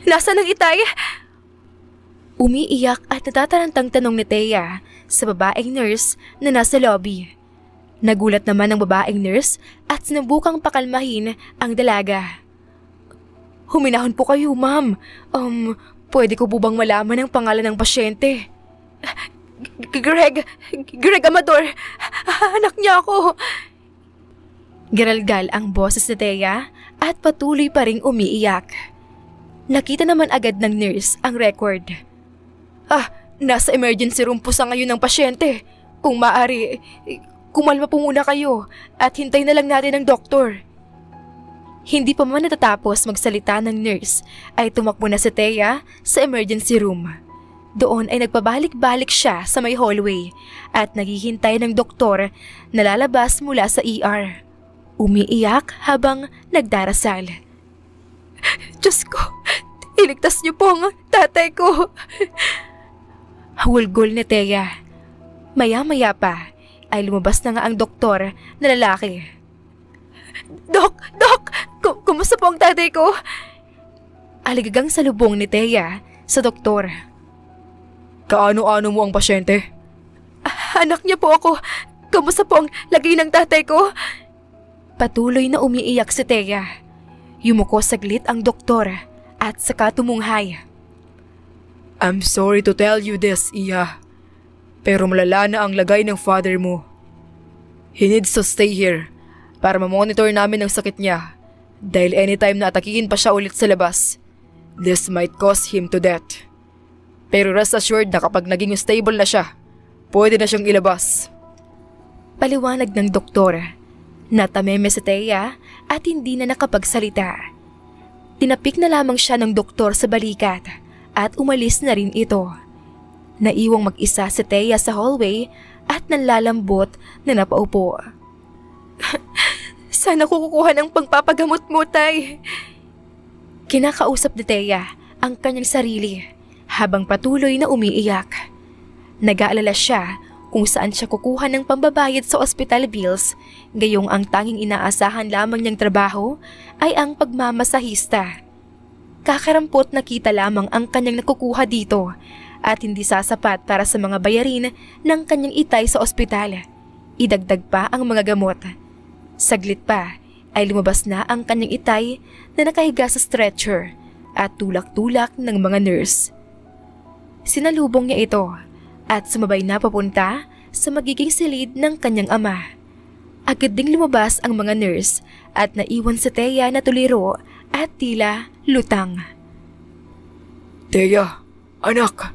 Nasaan ang Itay? Umiiyak at natatarantang tanong ni Thea sa babaeng nurse na nasa lobby. Nagulat naman ang babaeng nurse at sinubukang pakalmahin ang dalaga. Huminahon po kayo, ma'am. Pwede ko po bang malaman ang pangalan ng pasyente? Greg Amador. Anak niya ako. Garalgal ang boses ni Thea at patuloy pa ring umiiyak. Nakita naman agad ng nurse ang record. Nasa emergency room po sa ngayon ng pasyente. Kung maaari, kumalma po muna kayo at hintay na lang natin ang doktor. Hindi pa man natatapos magsalita ng nurse ay tumakbo na si Thea sa emergency room. Doon ay nagpabalik-balik siya sa may hallway at naghihintay ng doktor na lalabas mula sa ER. Umiiyak habang nagdarasal. Diyos ko, iligtas niyo po ang tatay ko. Hawulgol ni Thea. Maya-maya pa ay lumabas na nga ang doktor na lalaki. Dok! Kumusta po ang tatay ko? Aligagang salubong ni Thea sa doktor. Kaano-ano mo ang pasyente? Anak niya po ako. Kumusta po ang lagay ng tatay ko? Patuloy na umiiyak si Thea. Yumuko saglit ang doktor at saka tumunghay. I'm sorry to tell you this, Iya. Pero malala na ang lagay ng father mo. He needs to stay here para mamonitor namin ang sakit niya dahil anytime na atakihin pa siya ulit sa labas, this might cause him to death. Pero rest assured na kapag naging stable na siya, pwede na siyang ilabas. Paliwanag ng doktor. Natameme si Thea at hindi na nakapagsalita. Tinapik na lamang siya ng doktor sa balikat at umalis na rin ito. Naiwang mag-isa si Thea sa hallway at nanlalambot na napaupo. Sana kukuha ng pangpapagamot mo, Tay. Kinakausap ni Thea ang kanyang sarili habang patuloy na umiiyak. Nag-aalala siya kung saan siya kukuha ng pambabayad sa hospital bills, gayong ang tanging inaasahan lamang niyang trabaho ay ang pagmamasahista. Kakarampot na kita lamang ang kanyang nakukuha dito at hindi sasapat para sa mga bayarin ng kanyang itay sa ospital. Idagdag pa ang mga gamot. Saglit pa ay lumabas na ang kanyang itay na nakahiga sa stretcher at tulak-tulak ng mga nurse. Sinalubong niya ito at sumabay na papunta sa magiging silid ng kanyang ama. Agad ding lumabas ang mga nurse at naiwan si Thea na tuliro at tila lutang. Thea, anak!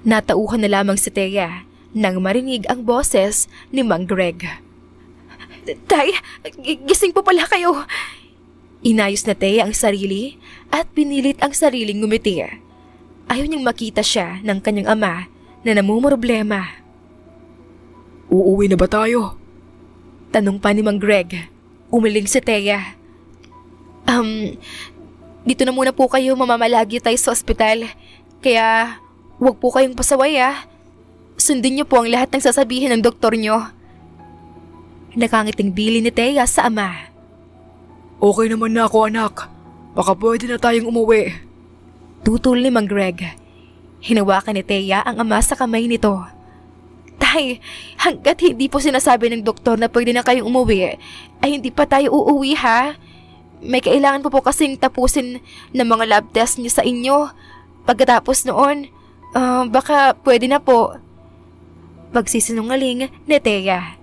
Natauhan na lamang si Thea nang marinig ang boses ni Mang Greg. Tay, gising po pala kayo. Inayos na Thea ang sarili at pinilit ang sariling ngumiti. Ayaw niyang makita siya ng kanyang ama na namumroblema. Uuwi na ba tayo? Tanong pa ni Mang Greg. Umiling si Thea. Dito na muna po kayo mamamalagi tayo sa ospital. Kaya huwag po kayong pasaway Sundin niyo po ang lahat ng sasabihin ng doktor niyo. Nakangiting bili ni Thea sa ama. Okay naman na ako, anak. Baka pwede na tayong umuwi. Tutol ni Mang Greg. Hinawakan ni Thea ang ama sa kamay nito. Tay, hanggat hindi po sinasabi ng doktor na pwede na kayong umuwi, ay hindi pa tayo uuwi May kailangan po kasing tapusin ng mga lab test niyo sa inyo. Pagkatapos noon, baka pwede na po. Pagsisinungaling ni Thea.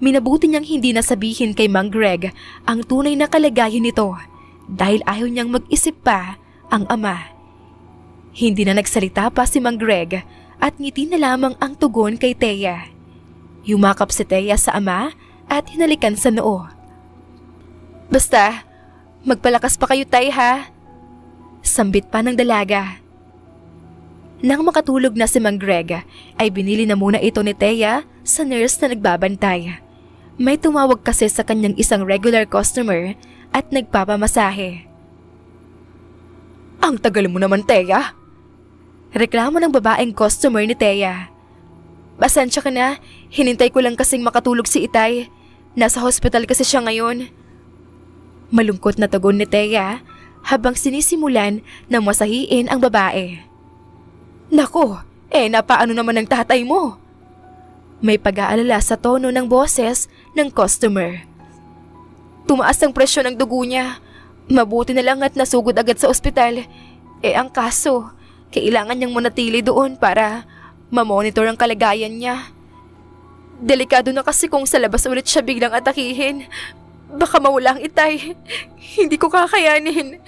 Minabuti niyang hindi nasabihin kay Mang Greg ang tunay na kalagayan nito dahil ayaw niyang mag-isip pa ang ama. Hindi na nagsalita pa si Mang Greg at ngiti na lamang ang tugon kay Thea. Yumakap si Thea sa ama at hinalikan sa noo. Basta, magpalakas pa kayo, Tay, Sambit pa ng dalaga. Nang makatulog na si Mang Greg, ay binili na muna ito ni Thea sa nurse na nagbabantay. May tumawag kasi sa kanyang isang regular customer at nagpapamasahe. Ang tagal mo naman, Thea. Reklamo ng babaeng customer ni Thea. Pasensya ka na, hinintay ko lang kasing makatulog si Itay. Nasa hospital kasi siya ngayon. Malungkot na tugon ni Thea habang sinisimulan na masahiin ang babae. Nako, napaano naman ang tatay mo? May pag-aalala sa tono ng boses ng customer. Tumaas ang presyon ng dugo niya. Mabuti na lang at nasugod agad sa ospital. Ang kaso, kailangan niyang manatili doon para mamonitor ang kalagayan niya. Delikado na kasi kung sa labas ulit siya biglang atakihin. Baka mawala ang itay. Hindi ko kakayanin.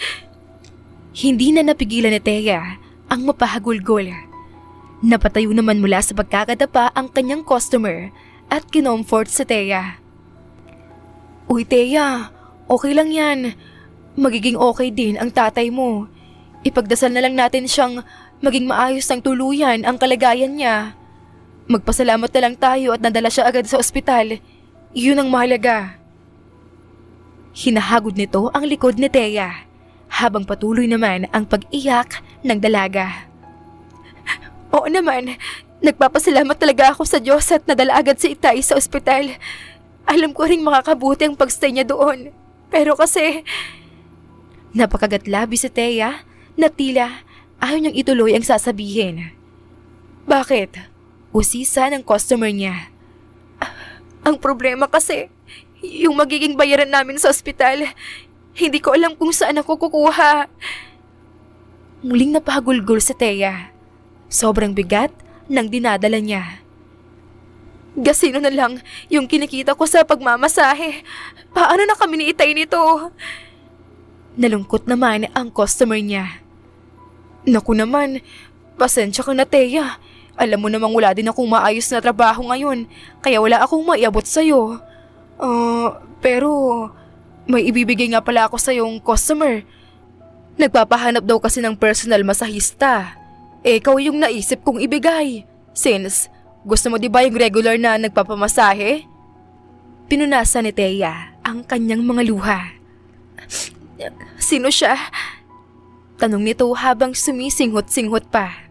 Hindi na napigilan ni Thea ang mapahagulgol. Napatayo naman mula sa pagkakadapa ang kanyang customer at kinomfort si Thea. Uy Thea, okay lang yan. Magiging okay din ang tatay mo. Ipagdasal na lang natin siyang maging maayos ng tuluyan ang kalagayan niya. Magpasalamat na lang tayo at nadala siya agad sa ospital. Yun ang mahalaga. Hinahagod nito ang likod ni Thea habang patuloy naman ang pag-iyak ng dalaga. Oo naman, nagpapasalamat talaga ako sa Diyos at nadala agad si Itay sa ospital. Alam ko ring makakabuti ang pagstay niya doon. Pero kasi, napakagatlabi si Thea na tila ayaw niyang ituloy ang sasabihin. Bakit? Usisa ng customer niya. Ang problema kasi, yung magiging bayaran namin sa ospital, hindi ko alam kung saan ako kukuha. Muling napahagulgol si Thea. Sobrang bigat ng dinadala niya. Gasino na lang yung kinikita ko sa pagmamasahe. Paano na kami ni Itay nito? Nalungkot naman ang customer niya. Naku naman, pasensya ka na Thea. Alam mo namang wala din akong maayos na trabaho ngayon, kaya wala akong maiabot sa'yo. Pero may ibibigay nga pala ako sa yung customer. Nagpapahanap daw kasi ng personal masahista. Ikaw yung naisip kong ibigay. Since gusto mo di ba yung regular na nagpapamasahe? Pinunasan ni Thea ang kanyang mga luha. Sino siya? Tanong nito habang sumisinghot-singhot pa.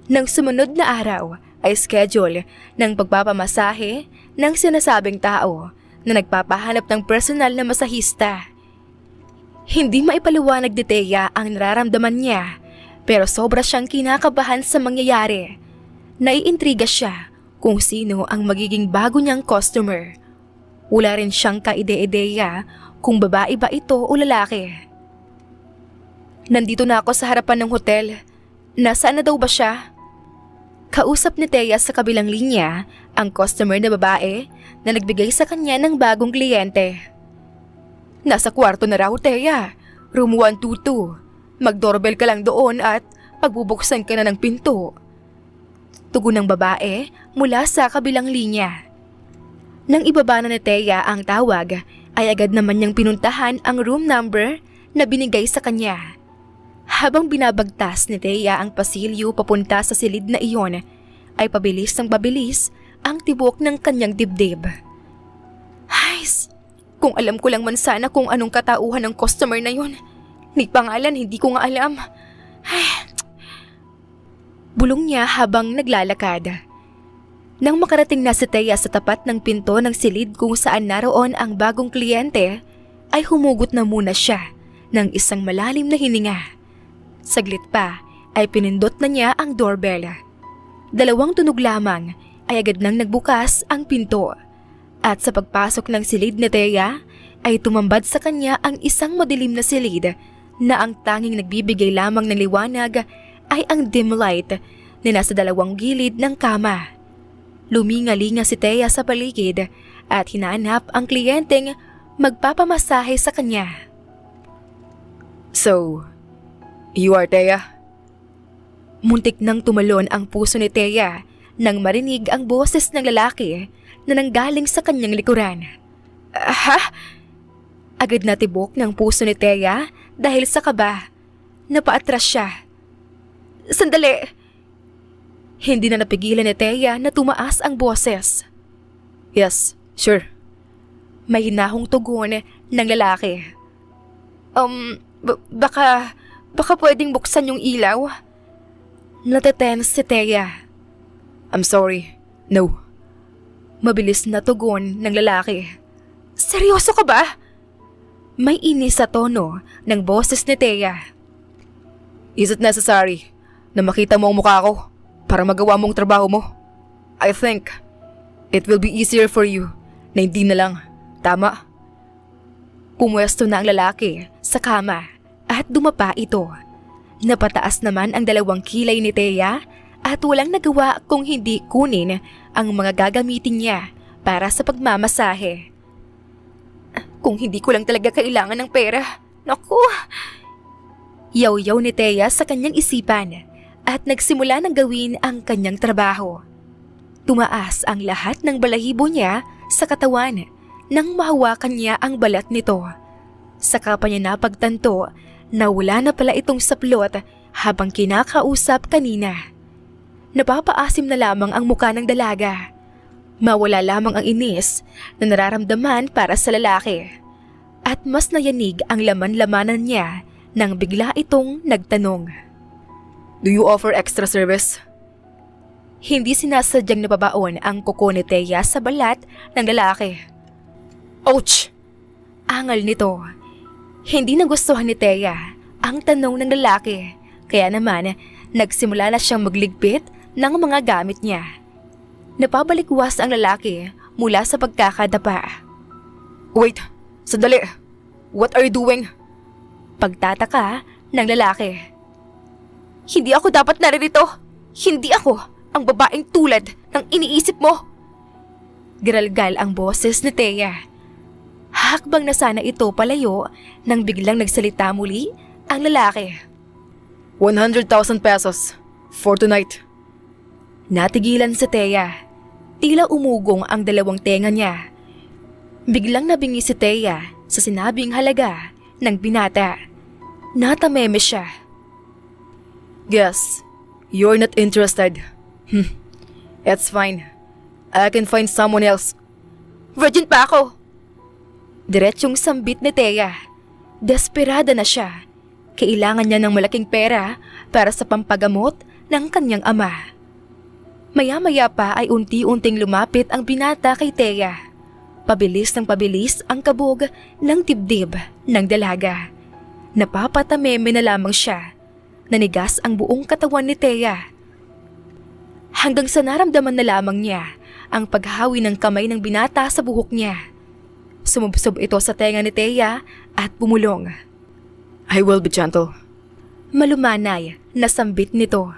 Nang sumunod na araw ay schedule ng pagpapamasahe ng sinasabing tao na nagpapahanap ng personal na masahista. Hindi maipaliwanag ni Thea ang nararamdaman niya pero sobra siyang kinakabahan sa mangyayari. Naiintriga siya kung sino ang magiging bago niyang customer. Wala rin siyang kaide-ideya kung babae ba ito o lalaki. Nandito na ako sa harapan ng hotel. Nasaan na daw ba siya? Kausap ni Thea sa kabilang linya ang customer na babae na nagbigay sa kanya ng bagong kliyente. Nasa kwarto na raw, Thea. Room 122. Mag-doorbell ka lang doon at pagbubuksan ka na ng pinto. Tugon ng babae mula sa kabilang linya. Nang ibaba na ni Thea ang tawag, ay agad naman niyang pinuntahan ang room number na binigay sa kanya. Habang binabagtas ni Thea ang pasilyo papunta sa silid na iyon, ay pabilis ng pabilis ang tibok ng kanyang dibdib. Hays! Kung alam ko lang man sana kung anong katauhan ng customer na yun. Ni pangalan, hindi ko nga alam. Ay. Bulong niya habang naglalakad. Nang makarating na si Thea sa tapat ng pinto ng silid kung saan naroon ang bagong kliyente, ay humugot na muna siya ng isang malalim na hininga. Saglit pa ay pinindot na niya ang doorbell. 2 tunog lamang ay agad nang nagbukas ang pinto. At sa pagpasok ng silid ni Thea ay tumambad sa kanya ang isang madilim na silid na ang tanging nagbibigay lamang ng liwanag ay ang dim light na nasa 2 gilid ng kama. Lumingalinga si Thea sa paligid at hinahanap ang kliyenteng magpapamasahe sa kanya. So, you are Thea? Muntik nang tumalon ang puso ni Thea nang marinig ang boses ng lalaki na nanggaling sa kanyang likuran. Ha? Agad na tibok ng puso ni Thea dahil sa kaba. Napaatras siya. Sandali! Hindi na napigilan ni Thea na tumaas ang boses. Yes, sure. May hinahong tugon ng lalaki. Baka pwedeng buksan yung ilaw? Natetense si Thea. I'm sorry, no. Mabilis na tugon ng lalaki. Seryoso ka ba? May inis sa tono ng boses ni Thea. Is it necessary na makita mo ang mukha ko para magawa mong trabaho mo? I think it will be easier for you na hindi na lang. Tama? Pumwesto na ang lalaki sa kama at dumapa ito. Napataas naman ang dalawang kilay ni Thea at walang nagawa kung hindi kunin ang mga gagamitin niya para sa pagmamasahe. Kung hindi ko lang talaga kailangan ng pera. Naku! Yaw-yaw ni Thea sa kanyang isipan at nagsimula ng gawin ang kanyang trabaho. Tumaas ang lahat ng balahibo niya sa katawan nang mahawakan niya ang balat nito. Saka pa niya napagtanto na wala na pala itong saplot habang kinakausap kanina. Napapaasim na lamang ang muka ng dalaga. Mawala lamang ang inis na nararamdaman para sa lalaki. At mas nayanig ang laman-lamanan niya nang bigla itong nagtanong. Do you offer extra service? Hindi sinasadyang nababaon ang kuko ni Thea sa balat ng lalaki. Ouch! Angal nito. Hindi nagustuhan ni Thea ang tanong ng lalaki, kaya naman nagsimula na siyang magligpit ng mga gamit niya. Napabalikwas ang lalaki mula sa pagkakadapa. Wait! Sandali! What are you doing? Pagtataka ng lalaki. Hindi ako dapat naririto. Hindi ako ang babaeng tulad ng iniisip mo. Giralgal ang boses ni Thea. Hakbang na sana ito palayo nang biglang nagsalita muli ang lalaki. 100,000 pesos for tonight. Natigilan si Thea. Tila umugong ang dalawang tenga niya. Biglang nabingi si Thea sa sinabing halaga ng binata. Natameme siya. Guess you're not interested. It's fine. I can find someone else. Virgin pa ako! Diretsyong sambit ni Thea. Desperada na siya. Kailangan niya ng malaking pera para sa pampagamot ng kanyang ama. Maya-maya pa ay unti-unting lumapit ang binata kay Thea. Pabilis ng pabilis ang kabog ng dibdib ng dalaga. Napapatameme na lamang siya. Nanigas ang buong katawan ni Thea. Hanggang sa naramdaman na lamang niya ang paghawi ng kamay ng binata sa buhok niya. Sumubsob ito sa tenga ni Thea at bumulong. I will be gentle. Malumanay na sambit nito.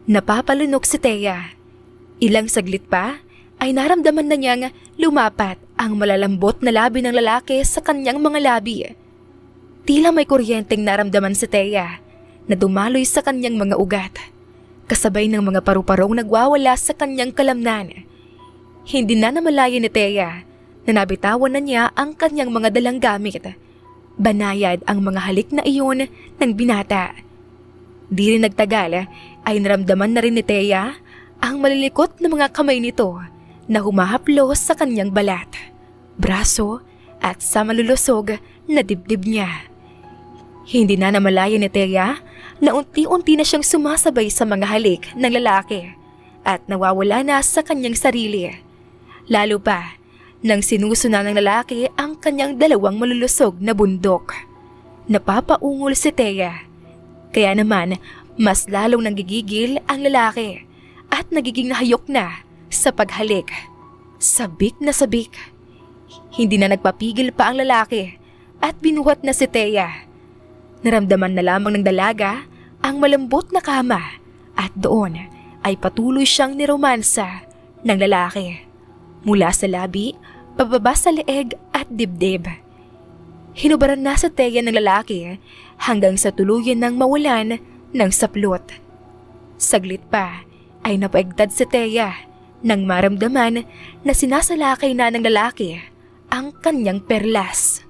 Napapalunok si Thea. Ilang saglit pa ay naramdaman na niyang lumapat ang malalambot na labi ng lalaki sa kanyang mga labi. Tila may kuryenteng naramdaman si Thea na dumaloy sa kanyang mga ugat. Kasabay ng mga paru-parong nagwawala sa kanyang kalamnan. Hindi na namalayan ni Thea na nabitawan na niya ang kanyang mga dalang gamit. Banayad ang mga halik na iyon ng binata. Di rin nagtagal ay naramdaman na rin ni Thea ang malilikot na mga kamay nito na humahaplos sa kanyang balat, braso at sa malulusog na dibdib niya. Hindi na namalayan ni Thea na unti-unti na siyang sumasabay sa mga halik ng lalaki at nawawala na sa kanyang sarili. Lalo pa nang sinusuna ng lalaki ang kanyang dalawang malulusog na bundok. Napapaungol si Thea. Kaya naman mas lalong nanggigigil ang lalaki at nagiging nahayok na sa paghalik. Sabik na sabik. Hindi na nagpapigil pa ang lalaki at binuhat na si Thea. Naramdaman na lamang ng dalaga ang malambot na kama at doon ay patuloy siyang niromansa ng lalaki. Mula sa labi, pababa sa leeg at dibdib. Hinubaran na sa Thea ng lalaki hanggang sa tuluyan ng mawalan ng saplot. Saglit pa ay napaigtad si Thea nang maramdaman na sinasalakay na ng lalaki ang kanyang perlas.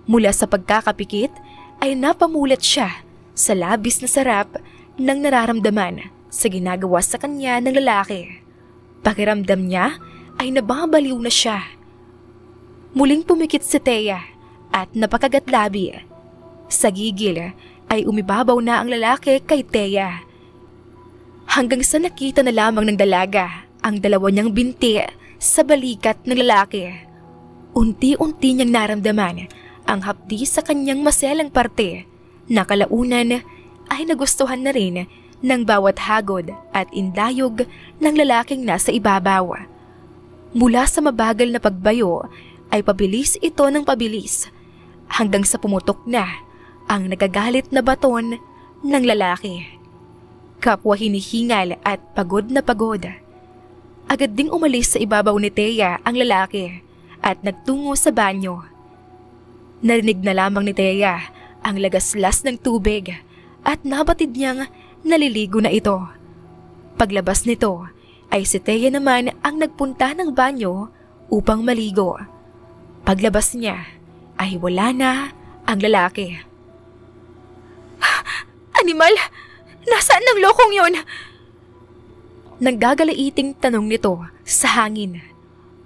Mula sa pagkakapikit ay napamulat siya sa labis na sarap ng nararamdaman sa ginagawa sa kanya ng lalaki. Pakiramdam niya ay nababaliw na siya. Muling pumikit si Thea at napakagatlabi. Sa gigil ay umibabaw na ang lalaki kay Thea. Hanggang sa nakita na lamang ng dalaga ang dalawa niyang binti sa balikat ng lalaki. Unti-unti niyang naramdaman ang hapdi sa kanyang maselang parte na kalaunan ay nagustuhan na rin ng bawat hagod at indayog ng lalaking nasa ibabaw. Mula sa mabagal na pagbayo ay pabilis ito ng pabilis hanggang sa pumutok na ang nagagalit na baton ng lalaki. Kapwa hinihingal at pagod na pagod. Agad ding umalis sa ibabaw ni Thea ang lalaki at nagtungo sa banyo. Narinig na lamang ni Thea ang lagaslas ng tubig at nabatid niyang naliligo na ito. Paglabas nito ay si Thea naman ang nagpunta ng banyo upang maligo. Paglabas niya ay wala na ang lalaki. Animal! Nasaan ang lokong yon? Nanggagalaiting tanong nito sa hangin.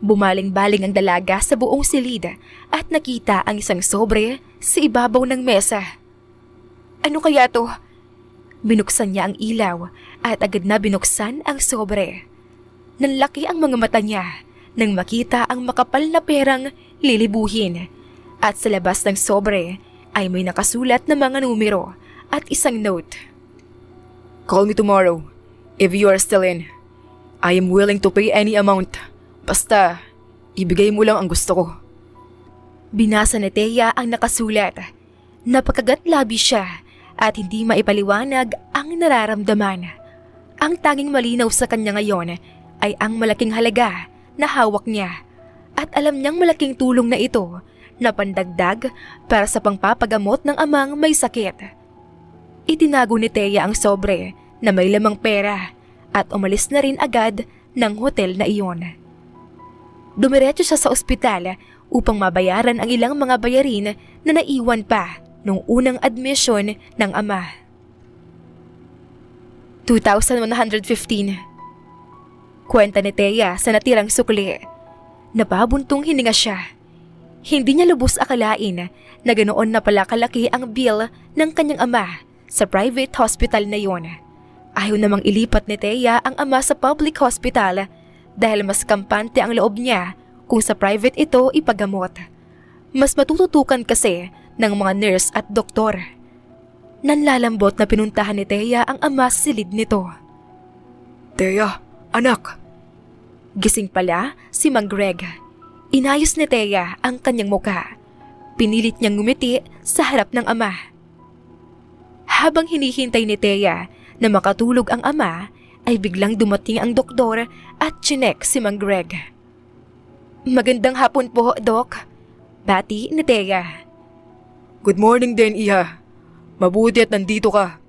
Bumaling-baling ang dalaga sa buong silid at nakita ang isang sobre sa ibabaw ng mesa. Ano kaya to? Binuksan niya ang ilaw at agad na binuksan ang sobre. Nanlaki ang mga mata niya nang makita ang makapal na perang lilibuhin at sa labas ng sobre ay may nakasulat na mga numero at isang note. Call me tomorrow if you are still in. I am willing to pay any amount. Basta, ibigay mo lang ang gusto ko. Binasa ni Thea ang nakasulat. Napakagat-labi siya at hindi maipaliwanag ang nararamdaman. Ang tanging malinaw sa kanya ngayon ay ang malaking halaga na hawak niya at alam niyang malaking tulong na ito na pandagdag para sa pangpapagamot ng amang may sakit. Itinago ni Thea ang sobre na may lamang pera at umalis na rin agad ng hotel na iyon. Dumiretso siya sa ospital upang mabayaran ang ilang mga bayarin na naiwan pa nung unang admission ng ama. 2,115. Kwenta ni Thea sa natirang sukli. Napabuntong hininga siya. Hindi niya lubos akalain na ganoon na pala kalaki ang bill ng kanyang ama sa private hospital na yon. Ayaw namang ilipat ni Thea ang ama sa public hospital dahil mas kampante ang loob niya kung sa private ito ipagamot. Mas matututukan kasi ng mga nurse at doktor. Nanlalambot na pinuntahan ni Thea ang ama sa silid nito. Thea, anak! Gising pala si Mang Greg. Inayos ni Thea ang kanyang muka. Pinilit niyang ngumiti sa harap ng ama. Habang hinihintay ni Thea na makatulog ang ama, ay biglang dumating ang doktor at chinek si Mang Greg. Magandang hapon po, Doc. Bati ni Thea. Good morning din, Iha. Mabuti at nandito ka.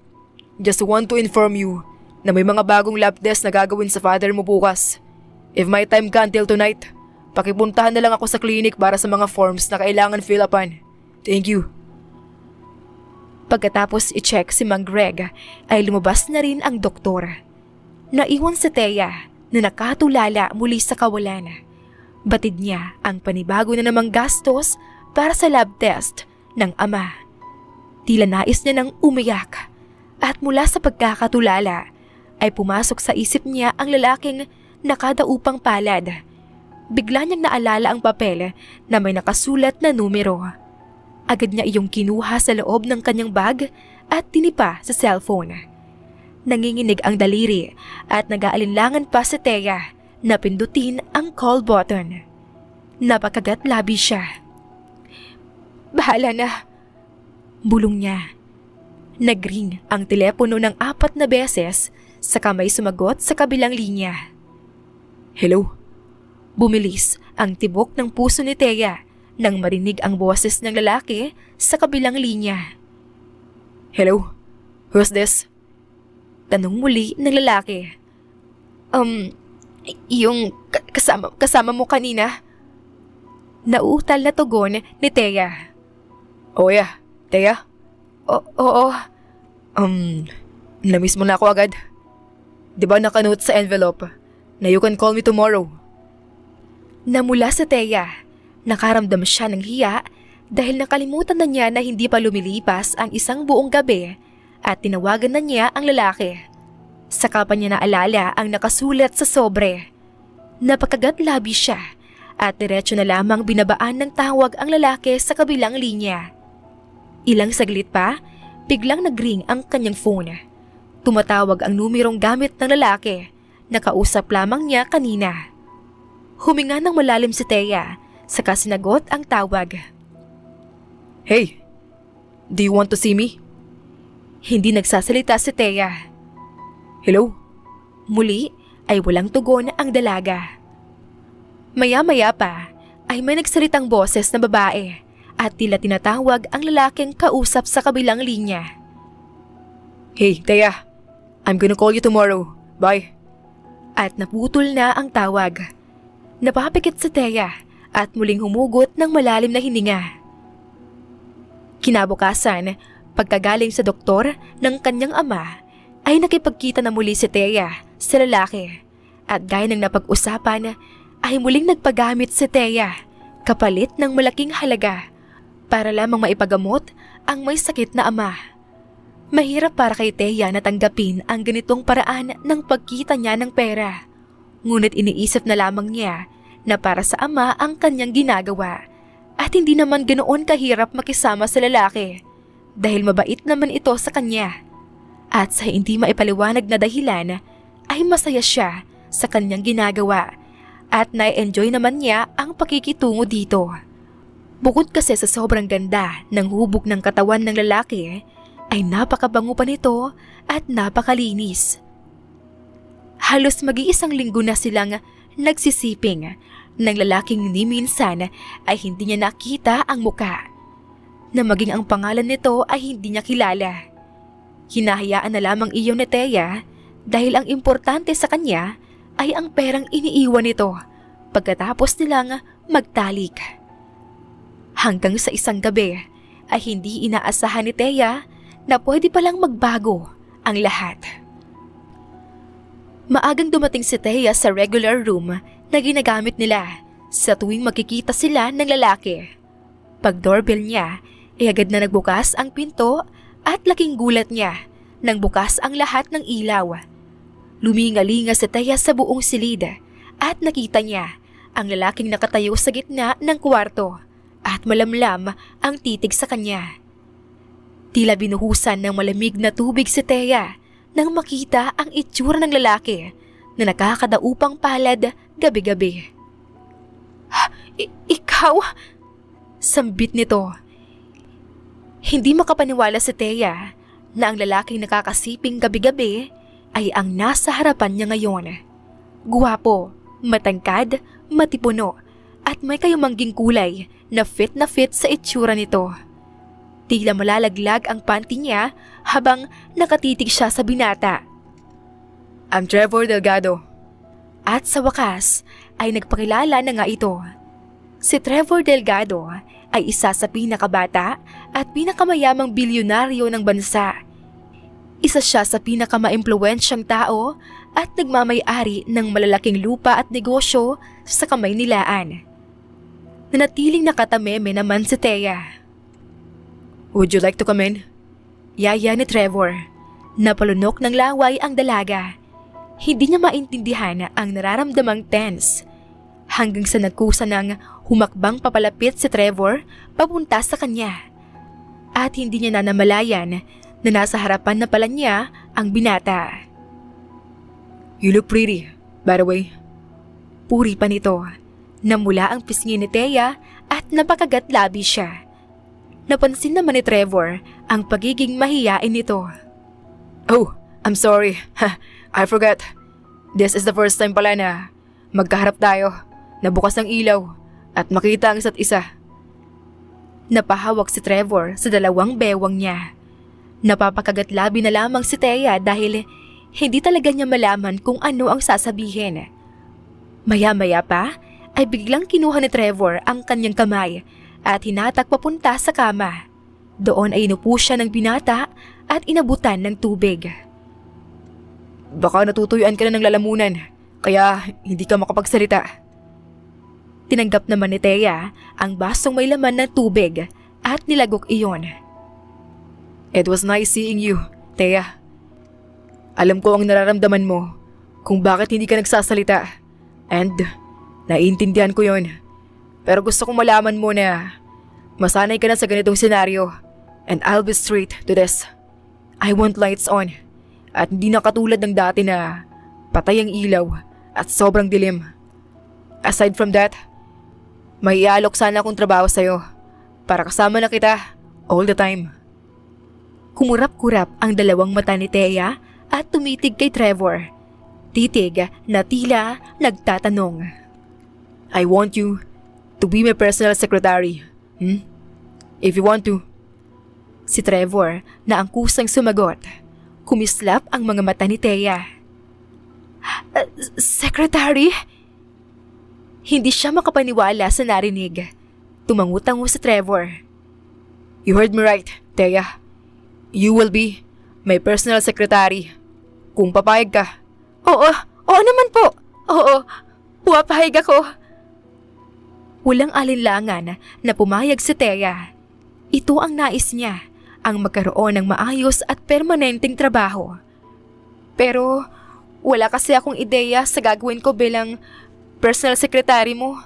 Just want to inform you na may mga bagong lab test na gagawin sa father mo bukas. If may time ka until tonight, pakipuntahan na lang ako sa clinic para sa mga forms na kailangan fill upan. Thank you. Pagkatapos i-check si Mang Greg, ay lumabas na rin ang doktor. Naiwan si Thea na nakatulala muli sa kawalan. Batid niya ang panibago na namang gastos para sa lab test ng ama. Tila nais niya nang umiyak at mula sa pagkakatulala ay pumasok sa isip niya ang lalaking nakadaupang palad. Bigla niyang naalala ang papel na may nakasulat na numero. Agad niya iyong kinuha sa loob ng kanyang bag at tinipa sa cellphone. Nanginginig ang daliri at nag-aalinlangan pa si Thea na pindutin ang call button. Napakagat-labi siya. Bahala na. Bulong niya. Nagring ang telepono ng 4 na beses saka may sumagot sa kabilang linya. Hello? Bumilis ang tibok ng puso ni Thea nang marinig ang boses ng lalaki sa kabilang linya. Hello? Who's this? Tanong muli ng lalaki. Yung kasama mo kanina? Nauutal na tugon ni Thea. Oh yeah, Thea? Oo. Namiss mo na ako agad. Diba nakanote sa envelope na you can call me tomorrow? Namula sa Thea. Nakaramdam siya ng hiya dahil nakalimutan na niya na hindi pa lumilipas ang isang buong gabi at tinawagan na niya ang lalaki. Saka pa niya naalala ang nakasulat sa sobre. Napakagat-labi siya at diretso na lamang binabaan ng tawag ang lalaki sa kabilang linya. Ilang saglit pa, biglang nag-ring ang kanyang phone. Tumatawag ang numerong gamit ng lalaki. Nakausap lamang niya kanina. Huminga ng malalim si Thea, saka sinagot ang tawag. Hey, do you want to see me? Hindi nagsasalita si Thea. Hello? Muli ay walang tugon ang dalaga. Maya-maya pa ay may nagsalitang boses na babae at tila tinatawag ang lalaking kausap sa kabilang linya. Hey, Thea. I'm gonna call you tomorrow. Bye. At naputol na ang tawag. Napapikit si Thea at muling humugot ng malalim na hininga. Kinabukasan, pagkagaling sa doktor ng kanyang ama, ay nakipagkita na muli si Thea sa lalaki. At gaya ng napag-usapan, ay muling nagpagamit si Thea kapalit ng malaking halaga para lamang maipagamot ang may sakit na ama. Mahirap para kay Thea na tanggapin ang ganitong paraan ng pagkita niya ng pera. Ngunit iniisip na lamang niya na para sa ama ang kanyang ginagawa at hindi naman ganoon kahirap makisama sa lalaki dahil mabait naman ito sa kanya. At sa hindi maipaliwanag na dahilan ay masaya siya sa kanyang ginagawa at na-enjoy naman niya ang pakikitungo dito. Bukod kasi sa sobrang ganda ng hubog ng katawan ng lalaki, ay napakabango pa nito at napakalinis. Halos mag-iisang linggo na silang nagsisiping ng lalaking ni minsan ay hindi niya nakita ang muka. Na maging ang pangalan nito ay hindi niya kilala. Hinahayaan na lamang iyon ni Thea dahil ang importante sa kanya ay ang perang iniiwan nito pagkatapos nilang magtalik. Hanggang sa isang gabi ay hindi inaasahan ni Thea na pwede palang magbago ang lahat. Maagang dumating si Thea sa regular room na ginagamit nila sa tuwing magkikita sila ng lalaki. Pag doorbell niya, ay agad na nagbukas ang pinto at laking gulat niya nang bukas ang lahat ng ilaw. Lumingalinga si Thea sa buong silid at nakita niya ang lalaking nakatayo sa gitna ng kwarto at malamlam ang titig sa kanya. Tila binuhusan ng malamig na tubig si Thea nang makita ang itsura ng lalaki na nakakadaupang palad gabi-gabi. Ikaw? Sambit nito. Hindi makapaniwala si Thea na ang lalaking nakakasiping gabi-gabi ay ang nasa harapan niya ngayon. Guwapo, matangkad, matipuno at may kayumangging kulay na fit sa itsura nito. Tila malalaglag ang panty niya habang nakatitig siya sa binata. I'm Trevor Delgado. At sa wakas ay nagpakilala na nga ito. Si Trevor Delgado ay isa sa pinakabata at pinakamayamang bilyonaryo ng bansa. Isa siya sa pinakamaimpluwensyang tao at nagmamay-ari ng malalaking lupa at negosyo sa kamay nilaan. Nanatiling nakatameme naman si Thea. Would you like to come in? Yaya ni Trevor. Napalunok ng laway ang dalaga. Hindi niya maintindihan ang nararamdamang tense. Hanggang sa nagkusa ng humakbang papalapit si Trevor papunta sa kanya. At hindi niya namalayan na nasa harapan na pala niya ang binata. You look pretty, by the way. Puri pa nito. Namula ang pisngi ni Thea at napakagat-labi siya. Napansin naman ni Trevor ang pagiging mahiyain nito. Oh, I'm sorry. I forgot. This is the first time pala na magkaharap tayo, nabukas ang ilaw at makita ang isa't isa. Napahawak si Trevor sa dalawang bewang niya. Napapakagat-labi na lamang si Thea dahil hindi talaga niya malaman kung ano ang sasabihin. Maya-maya pa ay biglang kinuha ni Trevor ang kanyang kamay at hinatak papunta sa kama. Doon ay inupo siya ng binata at inabutan ng tubig. Baka natutuyuan ka na ng lalamunan, kaya hindi ka makapagsalita. Tinanggap naman ni Thea ang basong may laman ng tubig at nilagok iyon. It was nice seeing you, Thea. Alam ko ang nararamdaman mo kung bakit hindi ka nagsasalita. And naiintindihan ko yon. Pero gusto kong malaman mo na masanay ka na sa ganitong senaryo. And I'll be straight to this. I want lights on. At hindi na katulad ng dati na patay ang ilaw at sobrang dilim. Aside from that, may ialok sana akong trabaho sa'yo para kasama na kita all the time. Kumurap-kurap ang dalawang mata ni Thea at tumitig kay Trevor. Titig na tila nagtatanong. I want you to be my personal secretary. If you want to. Si Trevor na ang kusang sumagot. Kumislap ang mga mata ni Thea. Secretary? Hindi siya makapaniwala sa narinig. Tumangutango si Trevor. You heard me right, Thea. You will be my personal secretary. Kung papayag ka. Oo naman po. Oo, puwapahig ako. Walang alinlangan na pumayag si Thea. Ito ang nais niya, ang magkaroon ng maayos at permanenteng trabaho. Pero wala kasi akong ideya sa gagawin ko bilang personal secretary mo.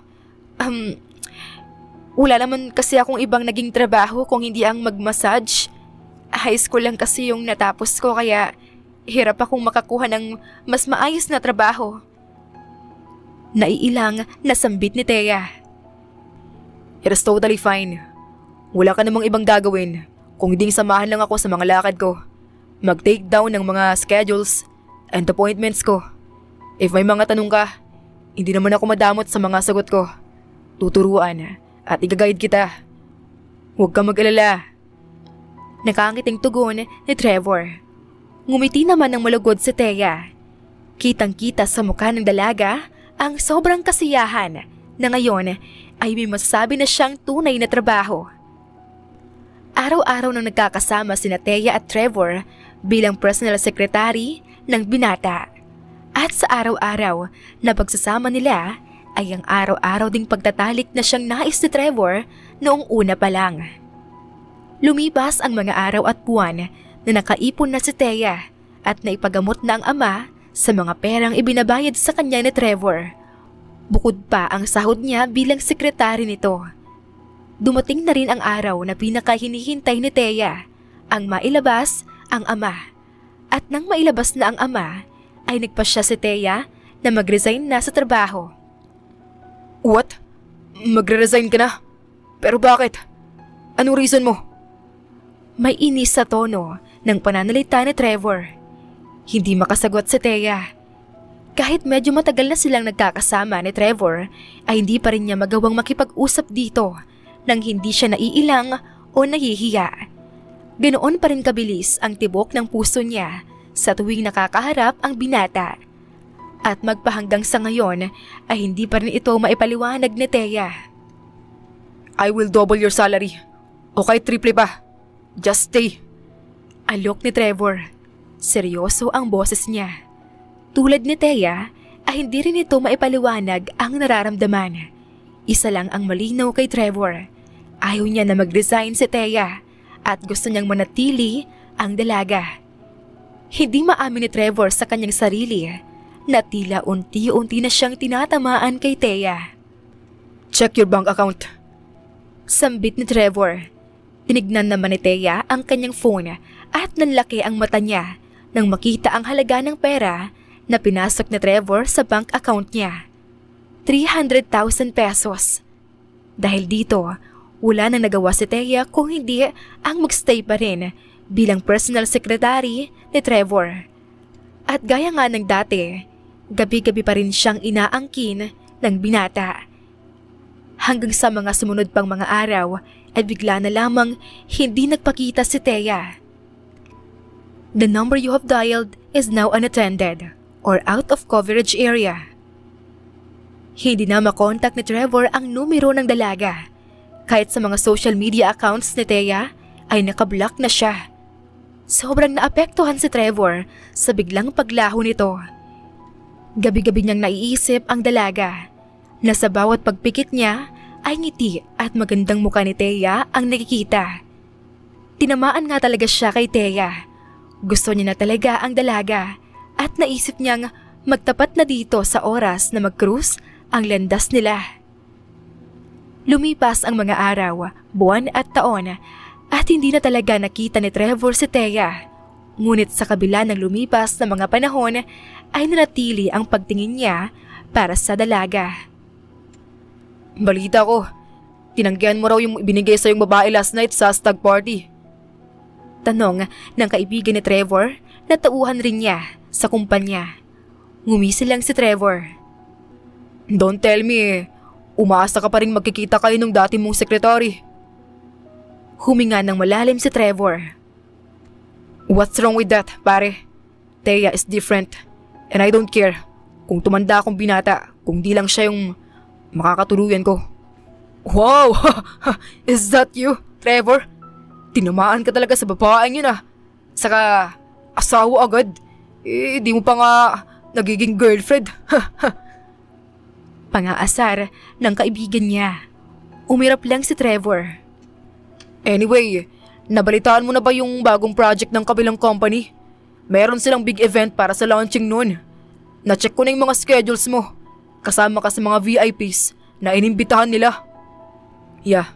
Wala naman kasi akong ibang naging trabaho kung hindi ang mag-massage. High school lang kasi yung natapos ko kaya hirap akong makakuha ng mas maayos na trabaho. Naiilang nasambit ni Thea. It is totally fine. Wala ka namang ibang gagawin kung hindi samahan lang ako sa mga lakad ko. Mag-take down ng mga schedules and appointments ko. If may mga tanong ka, hindi naman ako madamot sa mga sagot ko. Tuturuan at i-guide kita. Huwag kang mag-alala. Nakangiting tugon ni Trevor. Ngumiti naman ng malugod si Thea. Kitang-kita sa mukha ng dalaga ang sobrang kasiyahan na ngayon ay may masasabi na siyang tunay na trabaho. Araw-araw nang nagkakasama sina Thea at Trevor bilang personal secretary ng binata. At sa araw-araw na pagsasama nila ay ang araw-araw ding pagtatalik na siyang nais ni Trevor noong una pa lang. Lumipas ang mga araw at buwan na nakaipon na si Thea at naipagamot na ang ama sa mga perang ibinabayad sa kanya ni Trevor. Bukod pa ang sahod niya bilang sekretary nito. Dumating na rin ang araw na pinakahinihintay ni Thea, ang mailabas ang ama. At nang mailabas na ang ama, ay nagpasya si Thea na mag-resign na sa trabaho. What? Magre-resign ka na? Pero bakit? Anong reason mo? May inis sa tono ng pananalita ni Trevor. Hindi makasagot si Thea. Kahit medyo matagal na silang nagkakasama ni Trevor, ay hindi pa rin niya magawang makipag-usap dito nang hindi siya naiilang o nahihiya. Ganoon pa rin kabilis ang tibok ng puso niya sa tuwing nakakaharap ang binata. At magpahanggang sa ngayon ay hindi pa rin ito maipaliwanag ni Thea. I will double your salary. O kahit triple pa. Just stay. Alok ni Trevor. Seryoso ang boses niya. Tulad ni Thea ay hindi rin ito maipaliwanag ang nararamdaman. Isa lang ang malinaw kay Trevor. Ayaw niya na mag-resign si Thea at gusto niyang manatili ang dalaga. Hindi maamin ni Trevor sa kanyang sarili na tila unti-unti na siyang tinatamaan kay Thea. Check your bank account. Sambit ni Trevor. Tinignan naman ni Thea ang kanyang phone at nanlaki ang mata niya nang makita ang halaga ng pera na pinasok ni Trevor sa bank account niya. 300,000 pesos. Dahil dito, wala nang nagawa si Thea kung hindi ang magstay pa rin bilang personal secretary ni Trevor. At gaya nga ng dati, gabi-gabi pa rin siyang inaangkin ng binata. Hanggang sa mga sumunod pang mga araw ay bigla na lamang hindi nagpakita si Thea. The number you have dialed is now unattended or out of coverage area. Hindi na makontak ni Trevor ang numero ng dalaga. Kahit sa mga social media accounts ni Thea ay nakablock na siya. Sobrang naapektuhan si Trevor sa biglang paglaho nito. Gabi-gabi niyang naiisip ang dalaga na sa bawat pagpikit niya ay ngiti at magandang mukha ni Thea ang nakikita. Tinamaan nga talaga siya kay Thea. Gusto niya na talaga ang dalaga at naisip niyang magtapat na dito sa oras na mag-cruise ang landas nila. Lumipas ang mga araw, buwan at taon at hindi na talaga nakita ni Trevor si Thea. Ngunit sa kabila ng lumipas na mga panahon ay nanatili ang pagtingin niya para sa dalaga. Balita ko, tinanggihan mo raw yung ibinigay sa yung babae last night sa stag party. Tanong ng kaibigan ni Trevor na tauhan rin niya sa kumpanya. Ngumisi lang si Trevor. Don't tell me, umaasa ka pa rin magkikita kayo ng dati mong sekretary. Huminga ng malalim si Trevor. What's wrong with that, pare? Thea is different. And I don't care kung tumanda akong binata, kung di lang siya yung makakatuluyan ko. Wow! Is that you, Trevor? Tinamaan ka talaga sa babaeng yun ah. Saka, asawa agad. Eh, di mo pa nga nagiging girlfriend. Pangaasar ng kaibigan niya. Umirap lang si Trevor. Anyway, nabalitaan mo na ba yung bagong project ng kabilang company? Meron silang big event para sa launching noon. Na-check ko na yung mga schedules mo. Kasama ka sa mga VIPs na inimbitahan nila. Yeah,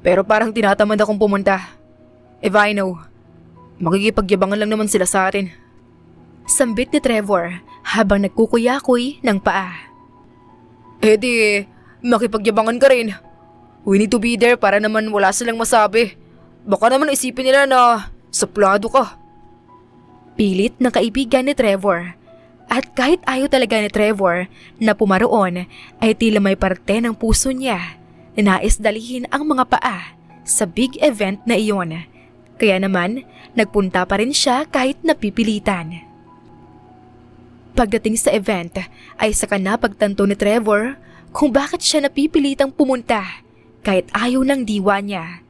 pero parang tinatamad akong pumunta. If I know, makikipagyabangan lang naman sila sa atin. Sambit ni Trevor habang nagkukuyakoy ng paa. Eh di, makipagyabangan ka rin. We need to be there para naman wala silang masabi. Baka naman isipin nila na suplado ka. Pilit ng kaibigan ni Trevor. At kahit ayaw talaga ni Trevor na pumaroon ay tila may parte ng puso niya na nais dalihin ang mga paa sa big event na iyon. Kaya naman, nagpunta pa rin siya kahit napipilitan. Pagdating sa event ay saka napagtanto ni Trevor kung bakit siya napipilitang pumunta kahit ayaw ng diwa niya.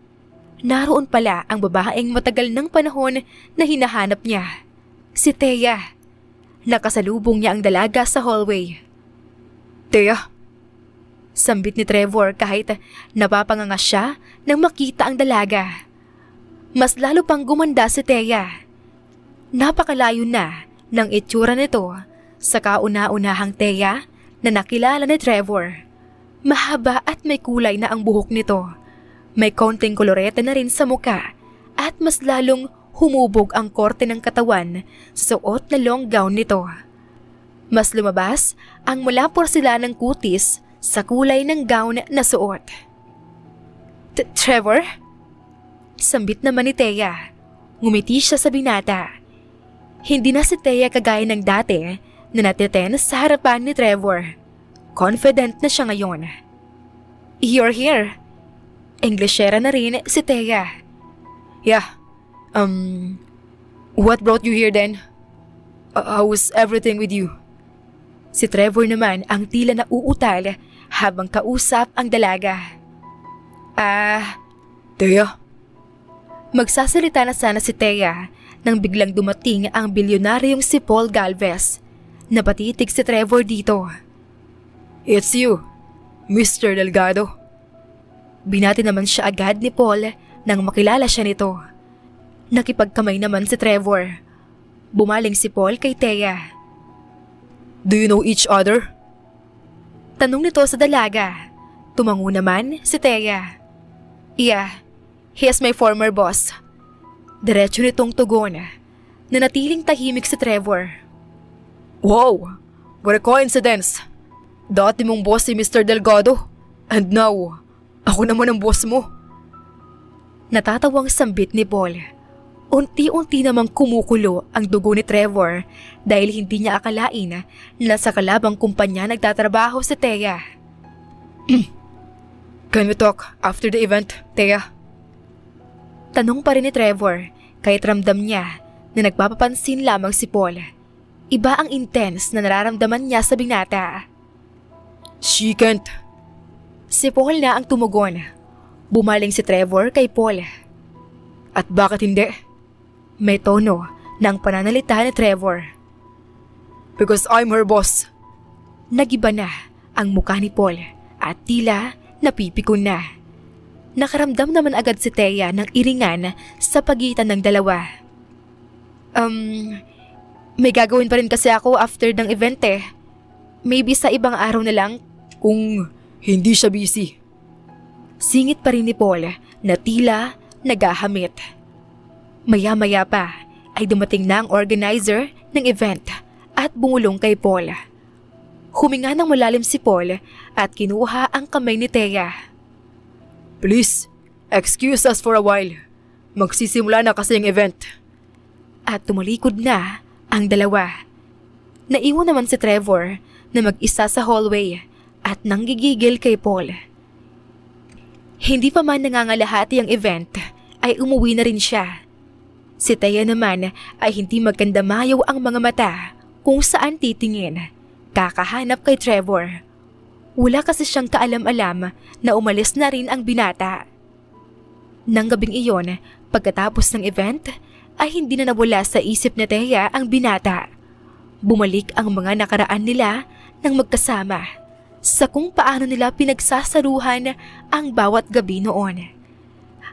Naroon pala ang babaeng matagal ng panahon na hinahanap niya, si Thea. Nakasalubong niya ang dalaga sa hallway. Thea? Sambit ni Trevor kahit napapanganga siya nang makita ang dalaga. Mas lalo pang gumanda si Thea. Napakalayo na ng itsura nito sa kauna-unahang Thea na nakilala ni Trevor. Mahaba at may kulay na ang buhok nito. May konting kolorete na rin sa muka at mas lalong humubog ang korte ng katawan sa suot na long gown nito. Mas lumabas ang mula porselanang kutis sa kulay ng gown na suot. Trevor? Sambit naman ni Thea. Ngumiti siya sa binata. Hindi na si Thea kagaya ng dati na natiten sa harapan ni Trevor. Confident na siya ngayon. You're here. Englishera na rin si Thea. Yeah. What brought you here then? How was everything with you? Si Trevor naman ang tila nauutal habang kausap ang dalaga. Thea? Magsasalita na sana si Thea nang biglang dumating ang bilyonaryong si Paul Galvez. Napatitig si Trevor dito. It's you, Mr. Delgado. Binati naman siya agad ni Paul nang makilala siya nito. Nakipagkamay naman si Trevor. Bumaling si Paul kay Thea. Do you know each other? Tanong nito sa dalaga. Tumango naman si Thea. Yeah, he is my former boss. Diretso nitong tugon. Nanatiling tahimik si Trevor. Wow, what a coincidence. Dati mong boss si Mr. Delgado. And now, ako naman ang boss mo. Natatawang sambit ni Paul. Unti-unti namang kumukulo ang dugo ni Trevor dahil hindi niya akalain na sa kalabang kumpanya nagtatrabaho si Thea. Can we talk after the event, Thea? Tanong pa rin ni Trevor kahit ramdam niya na nagpapapansin lamang si Paul. Iba ang intense na nararamdaman niya sa binata. She can't. Si Paul na ang tumugon. Bumaling si Trevor kay Paul. At bakit hindi? May tono ng pananalita ni Trevor. Because I'm her boss. Nagiba na ang mukha ni Paul at tila napipikon na. Nakaramdam naman agad si Thea ng iringan sa pagitan ng dalawa. May gagawin pa rin kasi ako after ng event eh. Maybe sa ibang araw na lang. Kung hindi siya busy. Singit pa rin ni Paul na tila nagahamit. Maya-maya pa ay dumating na ang organizer ng event at bumulong kay Paul. Huminga ng malalim si Paul at kinuha ang kamay ni Thea. Please, excuse us for a while. Magsisimula na kasi ang event. At tumalikod na ang dalawa. Naiwan naman si Trevor na mag-isa sa hallway at nanggigigil kay Paul. Hindi pa man nangangalahati ang event ay umuwi na rin siya. Si Thea naman ay hindi magkandamayaw ang mga mata kung saan titingin. Kakahanap kay Trevor. Wala kasi siyang kaalam-alam na umalis na rin ang binata. Nang gabing iyon, pagkatapos ng event, ay hindi na nawala sa isip ni Thea ang binata. Bumalik ang mga nakaraan nila ng magkasama sa kung paano nila pinagsasaruhan ang bawat gabi noon.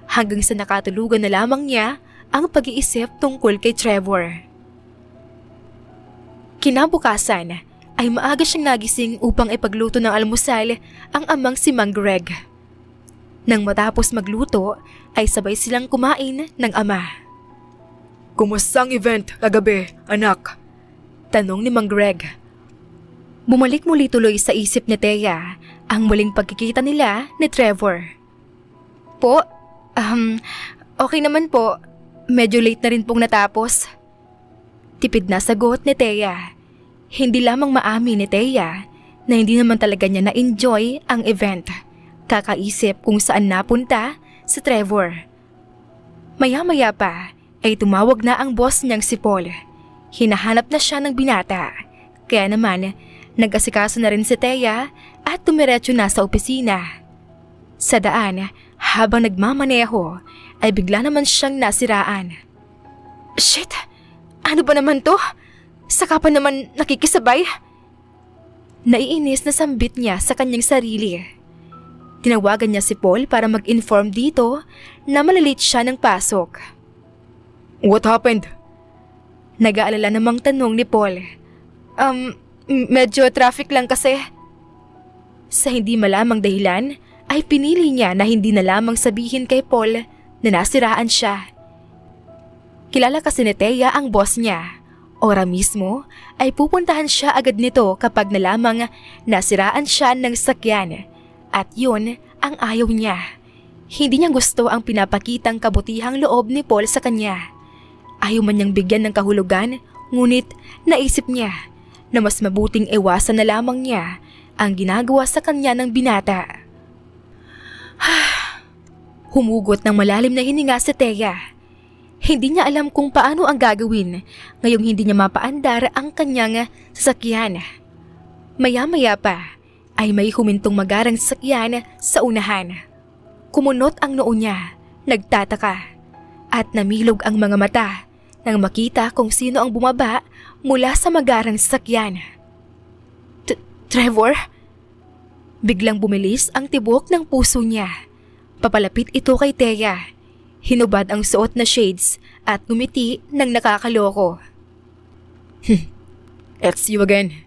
Hanggang sa nakatulugan na lamang niya ang pag-iisip tungkol kay Trevor. Kinabukasan ay maaga siyang nagising upang ipagluto ng almusal ang amang si Mang Greg. Nang matapos magluto ay sabay silang kumain ng ama. Kumusta ang event kagabi, anak? Tanong ni Mang Greg. Bumalik muli tuloy sa isip ni Thea ang muling pagkikita nila ni Trevor. Po, okay naman po. Medyo late na rin pong natapos. Tipid na sagot ni Thea. Hindi lamang maamin ni Thea na hindi naman talaga niya na-enjoy ang event. Kakaisip kung saan napunta si Trevor. Maya-maya pa ay tumawag na ang boss niyang si Paul. Hinahanap na siya ng binata. Kaya naman, nag-asikaso na rin si Thea at tumiretso na sa opisina. Sa daan, habang nagmamaneho, ay bigla naman siyang nasiraan. Shit! Ano ba naman to? Saka pa naman nakikisabay? Naiinis na sambit niya sa kanyang sarili. Tinawagan niya si Paul para mag-inform dito na malalate siya ng pasok. What happened? Nag-aalala namang tanong ni Paul. Medyo traffic lang kasi. Sa hindi malamang dahilan, ay pinili niya na hindi na lamang sabihin kay Paul na nasiraan siya. Kilala kasi ni Thea ang boss niya. Ora mismo ay pupuntahan siya agad nito kapag na lamang nasiraan siya ng sakyan. At yun ang ayaw niya. Hindi niya gusto ang pinapakitang kabutihang loob ni Paul sa kanya. Ayaw man niyang bigyan ng kahulugan, ngunit naisip niya na mas mabuting iwasan na lamang niya ang ginagawa sa kanya ng binata. Humugot ng malalim na hininga si Thea. Hindi niya alam kung paano ang gagawin ngayong hindi niya mapaandar ang kanyang sasakyan. Maya-maya pa ay may humintong magarang sasakyan sa unahan. Kumunot ang noo niya, nagtataka at namilog ang mga mata nang makita kung sino ang bumaba mula sa magarang sasakyan. Trevor? Biglang bumilis ang tibok ng puso niya. Papalapit ito kay Thea. Hinubad ang suot na shades at ngumiti ng nakakaloko. It's you again.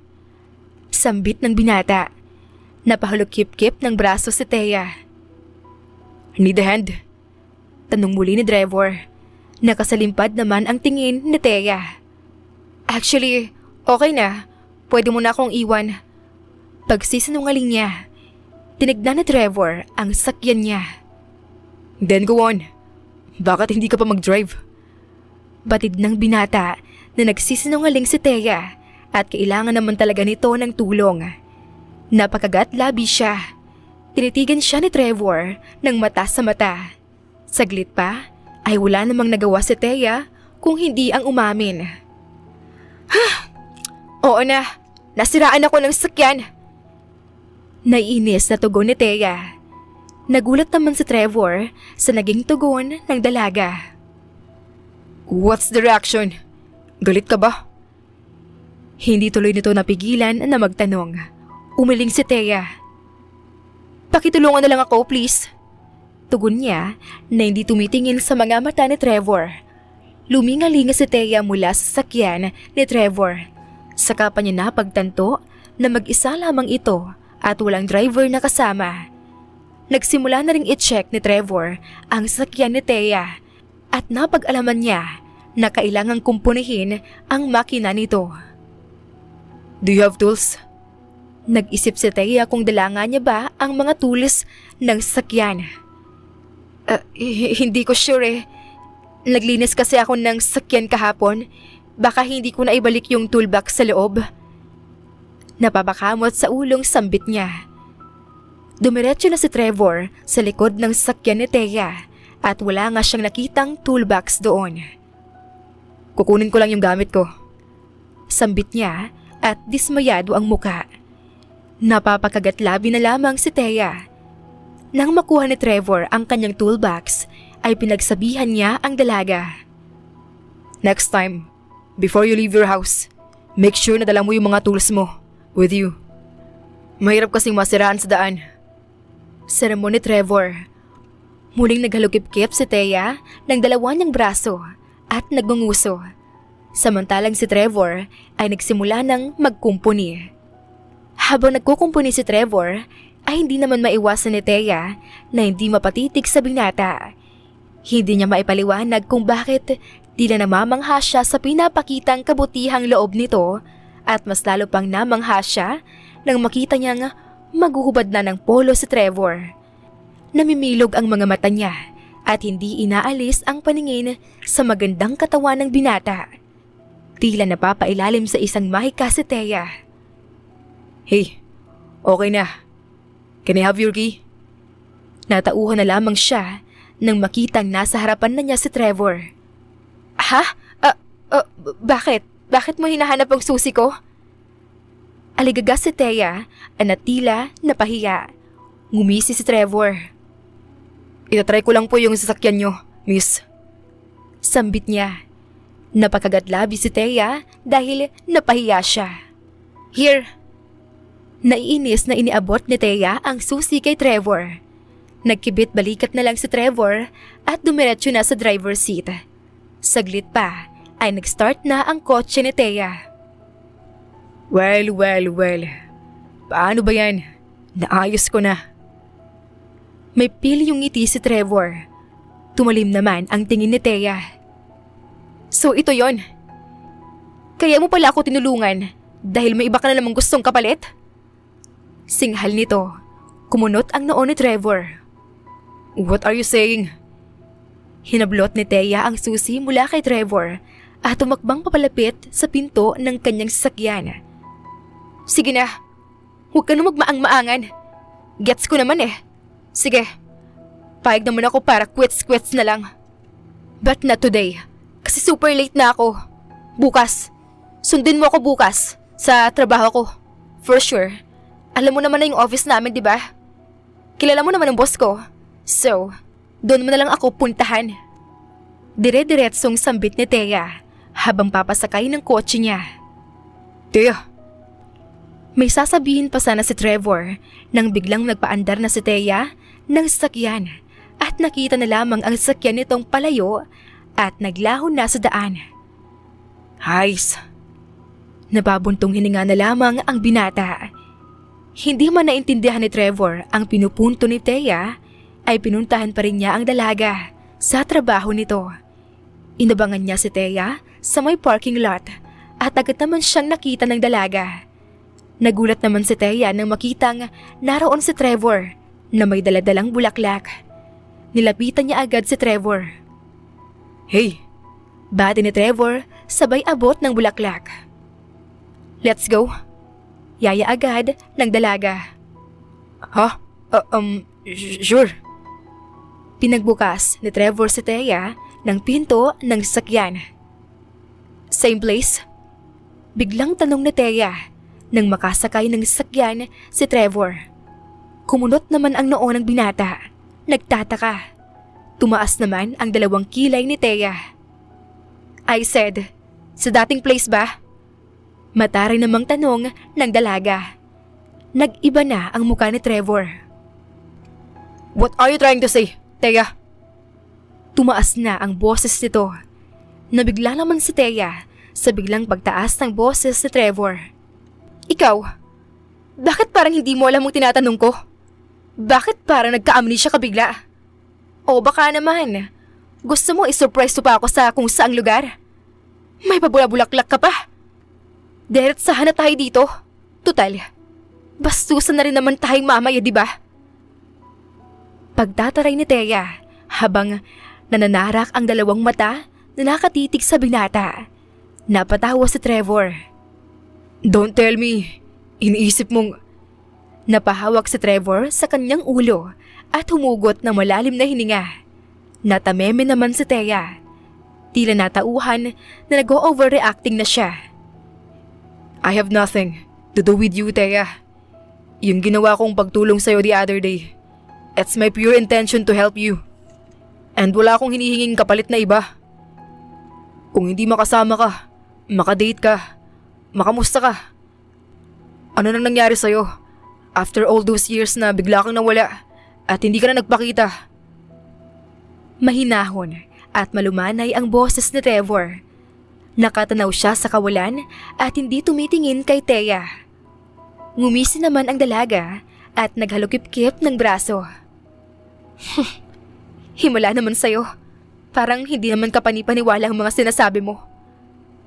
Sambit ng binata. Napahulog-kip-kip ng braso si Thea. Need a hand? Tanong muli ni Trevor. Nakasalimpad naman ang tingin ni Thea. Actually, okay na. Pwede mo na akong iwan. Pagsisinungaling niya. Tinignan ni Trevor ang sakyan niya. Then go on. Bakit hindi ka pa mag-drive? Batid ng binata na nagsisinungaling si Thea at kailangan naman talaga nito ng tulong. Napakagat labi siya. Tinitigan siya ni Trevor ng mata sa mata. Saglit pa ay wala namang nagawa si Thea kung hindi ang umamin. Oo na, nasiraan ako ng sakyan. Naiinis na tugon ni Thea. Nagulat naman si Trevor sa naging tugon ng dalaga. What's the reaction? Galit ka ba? Hindi tuloy nito napigilan na magtanong. Umiling si Thea. Pakitulungan na lang ako, please. Tugon niya na hindi tumitingin sa mga mata ni Trevor. Lumingalinga si Thea mula sa sakyan ni Trevor. Saka pa niya napagtanto na mag-isa lamang ito at walang driver na kasama. Nagsimula na ring i-check ni Trevor ang sasakyan ni Thea at napag-alaman niya na kailangang kumpunihin ang makina nito. Do you have tools? Nag-isip si Thea kung dala nga niya ba ang mga tools ng sasakyan. Hindi ko sure eh. Naglinis kasi ako ng sasakyan kahapon. Baka hindi ko na ibalik yung toolbox sa loob. Napapakamot sa ulong sambit niya. Dumiretso na si Trevor sa likod ng sasakyan ni Thea at wala nga siyang nakitang toolbox doon. Kukunin ko lang yung gamit ko. Sambit niya at dismayado ang muka. Napapakagatlabi na lamang si Thea. Nang makuha ni Trevor ang kanyang toolbox, ay pinagsabihan niya ang dalaga. Next time, before you leave your house, make sure na dala mo yung mga tools mo with you. Mahirap kasing masiraan sa daan. Sermon ni Trevor. Muling naghalukip-kip si Thea ng dalawa niyang braso at nagngunguso. Samantalang si Trevor ay nagsimula ng magkumpuni. Habang nagkukumpuni si Trevor, ay hindi naman maiwasan ni Thea na hindi mapatitig sa binata. Hindi niya maipaliwanag kung bakit di na namamangha siya sa pinapakitang kabutihang loob nito at mas lalo pang namangha siya nang makita niyang maghuhubad na ng polo si Trevor. Namimilog ang mga mata niya at hindi inaalis ang paningin sa magandang katawan ng binata. Tila napapailalim sa isang mahika si Thea. Hey, okay na. Can I have your key? Natauhan na lamang siya nang makitang nasa harapan na niya si Trevor. Ha? Bakit? Bakit mo hinahanap ang susi ko? Aligaga si Thea at tila napahiya. Ngumisi si Trevor. Itatry ko lang po yung sasakyan nyo, miss. Sambit niya. Napakagatlabi si Thea dahil napahiya siya. Here. Naiinis na iniabot ni Thea ang susi kay Trevor. Nagkibit balikat na lang si Trevor at dumiretso na sa driver's seat. Saglit pa ay nag-start na ang kotse ni Thea. Well. Paano ba yan? Naayos ko na. May pilyong ngiti si Trevor. Tumalim naman ang tingin ni Thea. So ito yon. Kaya mo pala ako tinulungan dahil may iba ka na namang gustong kapalit? Singhal nito. Kumunot ang noo ni Trevor. What are you saying? Hinablot ni Thea ang susi mula kay Trevor at tumakbang papalapit sa pinto ng kanyang sasakyan. Sige na, huwag ka na magmaang-maangan. Gets ko naman eh. Sige, payag naman ako para quits na lang. But not today, kasi super late na ako. Bukas, sundin mo ako bukas sa trabaho ko. For sure, alam mo naman na yung office namin, di ba? Kilala mo naman ang boss ko. So, doon mo na lang ako puntahan. Dire-diretsong sambit ni Thea habang papasakay ng kotse niya. Thea! May sasabihin pa sana si Trevor nang biglang nagpaandar na si Thea ng sasakyan at nakita na lamang ang sasakyan nitong palayo at naglaho na sa daan. Hayes! Nababuntong hininga na lamang ang binata. Hindi man naintindihan ni Trevor ang pinupunto ni Thea, ay pinuntahan pa rin niya ang dalaga sa trabaho nito. Inabangan niya si Thea sa may parking lot at agad naman siyang nakita ng dalaga. Nagulat naman si Thea nang makitang naroon si Trevor na may daladalang bulaklak. Nilapitan niya agad si Trevor. Hey! Bati ni Trevor sabay abot ng bulaklak. Let's go. Yaya agad ng dalaga. Ha? Sure. Pinagbukas ni Trevor si Thea ng pinto ng sasakyan. Same place? Biglang tanong ni Thea nang makasakay ng sasakyan si Trevor. Kumunot naman ang noo ng binata. Nagtataka. Tumaas naman ang dalawang kilay ni Thea. I said, sa dating place ba? Mataray namang tanong ng dalaga. Nag-iba na ang mukha ni Trevor. What are you trying to say, Thea? Tumaas na ang boses nito. Nabigla naman si Thea sa biglang pagtaas ng boses ni Trevor. Ikaw, bakit parang hindi mo alam ang tinatanong ko? Bakit parang nagka-amnesia ka bigla? O baka naman, gusto mo isurprise mo pa ako sa kung saang lugar? May pabulabulaklak ka pa? Diretsahan na tayo dito. Tutal, bastusan na rin naman tayong mamaya, di ba? Pagtataray ni Thea habang nananarak ang dalawang mata na nakatitig sa binata. Napatawa si Trevor. Don't tell me, iniisip mong... Napahawak si Trevor sa kanyang ulo at humugot ng malalim na hininga. Natameme naman si Thea. Tila natauhan na nag-overreacting na siya. I have nothing to do with you, Thea. Yung ginawa kong pagtulong sa'yo the other day, it's my pure intention to help you. And wala akong hinihinging kapalit na iba. Kung hindi makasama ka, makadate ka, makamusta ka. Ano nang nangyari sa'yo? After all those years na bigla kang nawala at hindi ka na nagpakita. Mahinahon at malumanay ang boses ni Trevor. Nakatanaw siya sa kawalan at hindi tumitingin kay Thea. Ngumisi naman ang dalaga at naghalukip-kip ng braso. Himala naman sa'yo. Parang hindi naman kapanipaniwala ang mga sinasabi mo.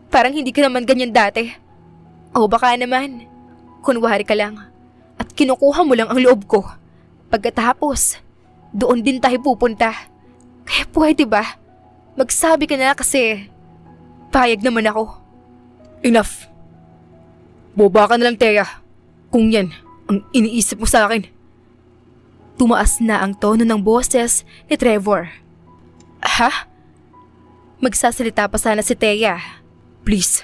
Parang hindi ka naman ganyan dati. O baka naman, kunwari ka lang at kinukuha mo lang ang loob ko. Pagkatapos, doon din tayo pupunta. Kaya pwede ba? Magsabi ka na kasi payag naman ako. Enough. Boba ka na lang, Thea. Kung yan ang iniisip mo sa akin. Tumaas na ang tono ng boses ni Trevor. Ha? Magsasalita pa sana si Thea. Please.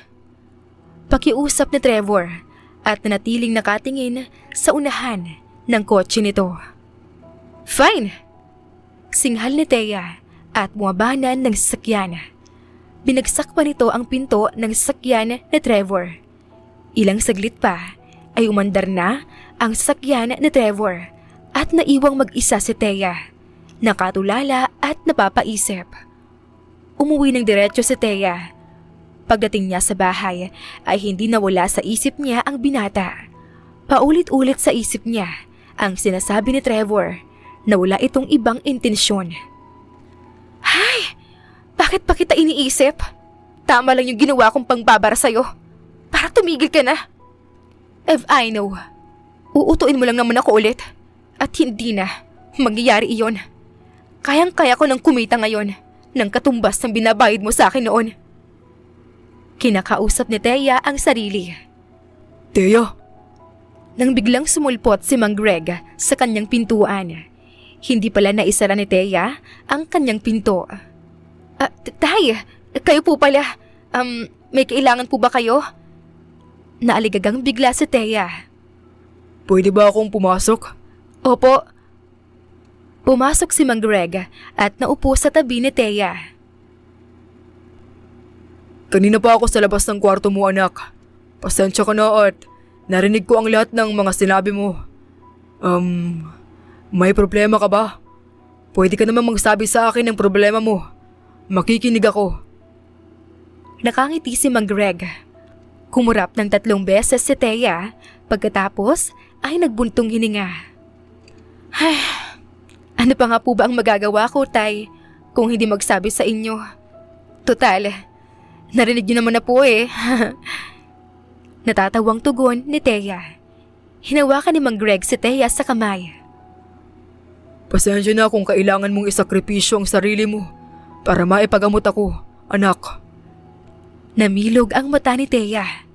Pakiusap ni Trevor at nanatiling nakatingin sa unahan ng kotse nito. Fine! Singhal ni Thea at bumabanan ng sasakyan. Binagsak pa nito ang pinto ng sasakyan ni Trevor. Ilang saglit pa ay umandar na ang sasakyan ni Trevor at naiwang mag-isa si Thea. Nakatulala at napapaisip. Umuwi ng diretso si Thea. Pagdating niya sa bahay ay hindi nawala sa isip niya ang binata. Paulit-ulit sa isip niya ang sinasabi ni Trevor na wala itong ibang intensyon. Hay! Bakit pa kita iniisip? Tama lang yung ginawa kong pangbabara sa'yo. Para tumigil ka na. If I know, uutuin mo lang naman ako ulit. At hindi na mangyayari iyon. Kayang-kaya ko nang kumita ngayon ng katumbas ng binabayad mo sa akin noon. Kinakausap ni Thea ang sarili. Thea? Nang biglang sumulpot si Mang Greg sa kanyang pintuan. Hindi pala naisara ni Thea ang kanyang pinto. Tay, kayo po pala. May kailangan po ba kayo? Naaligagang bigla si Thea. Pwede ba akong pumasok? Opo. Pumasok si Mang Greg at naupo sa tabi ni Thea. Kanina pa ako sa labas ng kwarto mo, anak. Pasensya ka na at narinig ko ang lahat ng mga sinabi mo. May problema ka ba? Pwede ka naman magsabi sa akin ng problema mo. Makikinig ako. Nakangiti si Mang Greg. Kumurap ng 3 beses si Thea, pagkatapos ay nagbuntong hininga. Ay, ano pa nga po ba ang magagawa ko, Tay, kung hindi magsabi sa inyo? Total, narinig niyo naman na po eh. Natatawang tugon ni Thea. Hinawakan ni Mang Greg si Thea sa kamay. Pasensya na kung kailangan mong isakripisyo ang sarili mo para maipagamot ako, anak. Namilog ang mata ni Thea.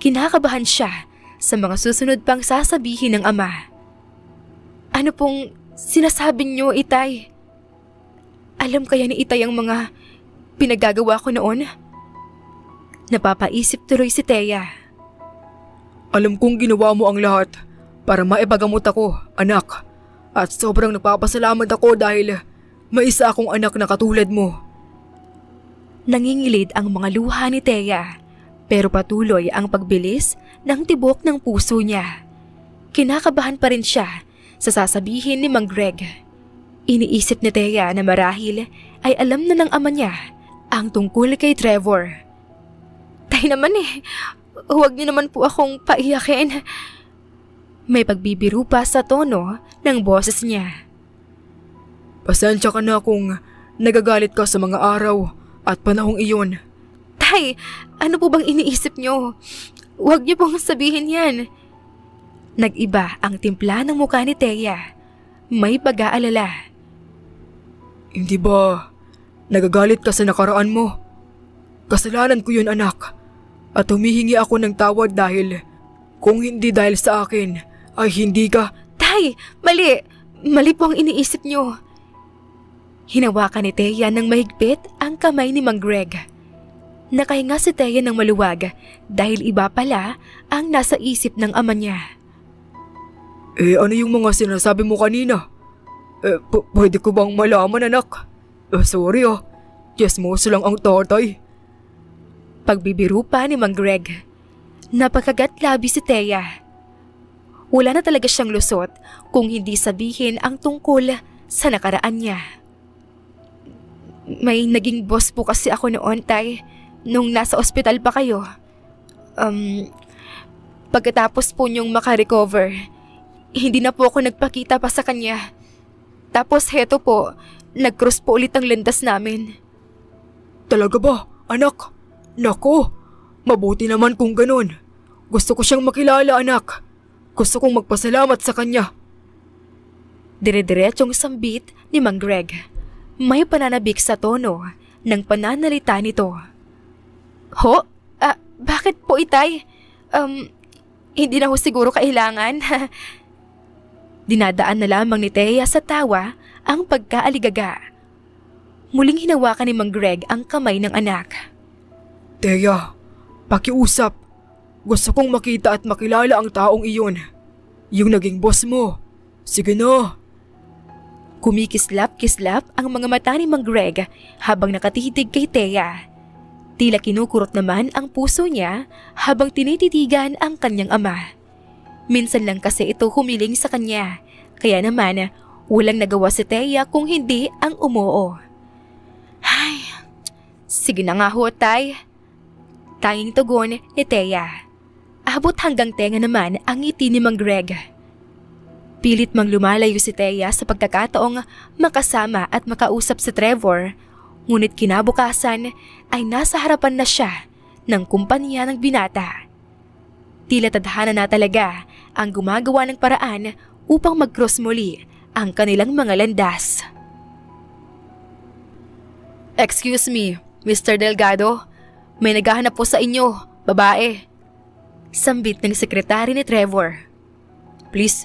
Kinakabahan siya sa mga susunod pang sasabihin ng ama. Ano pong sinasabi niyo, Itay? Alam kaya ni Itay ang mga pinagagawa ko noon? Napapaisip tuloy si Thea. Alam kong ginawa mo ang lahat para maipagamot ako, anak. At sobrang nagpapasalamat ako dahil may isa akong anak na katulad mo. Nangingilid ang mga luha ni Thea, pero patuloy ang pagbilis ng tibok ng puso niya. Kinakabahan pa rin siya sa sasabihin ni Mang Greg. Iniisip ni Thea na marahil ay alam na ng ama niya ang tungkol kay Trevor. Tay naman huwag niyo naman po akong paiyakin. May pagbibiro pa sa tono ng boses niya. Pasensya ka na kung nagagalit ka sa mga araw at panahong iyon. Tay, ano po bang iniisip niyo? Huwag niyo pong sabihin yan. Nag-iba ang timpla ng mukha ni Thea. May pag-aalala. Hindi ba nagagalit ka sa nakaraan mo? Kasalanan ko yun, anak. At humihingi ako ng tawad dahil kung hindi dahil sa akin ay hindi ka... Tay, mali. Mali po ang iniisip niyo. Hinawakan ni Thea ng mahigpit ang kamay ni Mang Greg. Nakahinga si Thea ng maluwag dahil iba pala ang nasa isip ng ama niya. Ano yung mga sinasabi mo kanina? Pwede ko bang malaman, anak? Sorry Chismoso lang ang tatay. Pagbibiro pa ni Mang Greg. Napakagat labi si Thea. Wala na talaga siyang lusot kung hindi sabihin ang tungkol sa nakaraan niya. May naging boss po kasi ako noon, Tay, nung nasa ospital pa kayo. Pagkatapos po niyong makarecover, hindi na po ako nagpakita pa sa kanya. Tapos heto po, nag-cross po ulit ang landas namin. Talaga ba, anak? Nako, mabuti naman kung ganun. Gusto ko siyang makilala, anak. Gusto kong magpasalamat sa kanya. Dire-diretsong sambit ni Mang Greg. May pananabik sa tono ng pananalita nito. Ho? Bakit po, Itay? Hindi na ho siguro kailangan. Dinadaan na lamang ni Thea sa tawa ang pagkaaligaga. Muling hinawakan ni Mang Greg ang kamay ng anak. Thea, pakiusap. Gusto kong makita at makilala ang taong iyon. Yung naging boss mo. Sige na. Kumikislap-kislap ang mga mata ni Mang Greg habang nakatitig kay Thea. Tila kinukurot naman ang puso niya habang tinititigan ang kanyang ama. Minsan lang kasi ito humiling sa kanya, kaya naman walang nagawa si Thea kung hindi ang umuo. Ay, sige na nga ho, Tay. Tanging tugon ni Thea. Abot hanggang tenga naman ang ngiti ni Mang Greg. Pilit mang lumalayo si Thea sa pagkakataong makasama at makausap si Trevor, ngunit kinabukasan ay nasa harapan na siya ng kumpanya ng binata. Tila tadhana na talaga ang gumagawa ng paraan upang mag-cross muli ang kanilang mga landas. Excuse me, Mr. Delgado. May naghahanap po sa inyo, babae. Sambit ng sekretary ni Trevor. Please,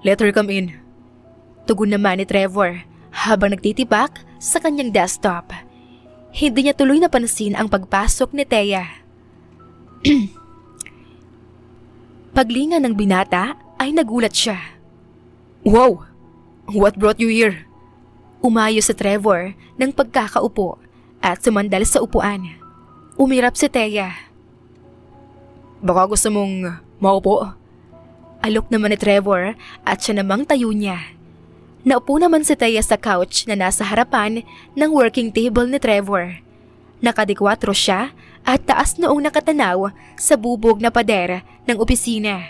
let her come in. Tugon naman ni Trevor habang nagtitibak sa kanyang desktop. Hindi niya tuloy napansin ang pagpasok ni Thea. Paglingan ng binata ay nagulat siya. Wow! What brought you here? Umayo si Trevor ng pagkakaupo at sumandal sa upuan. Umirap si Thea. Baka gusto mong maupo? Alok naman ni Trevor at siya namang tayo niya. Naupo naman si Thea sa couch na nasa harapan ng working table ni Trevor. Nakadikwatro siya at taas noong nakatanaw sa bubog na pader ng opisina.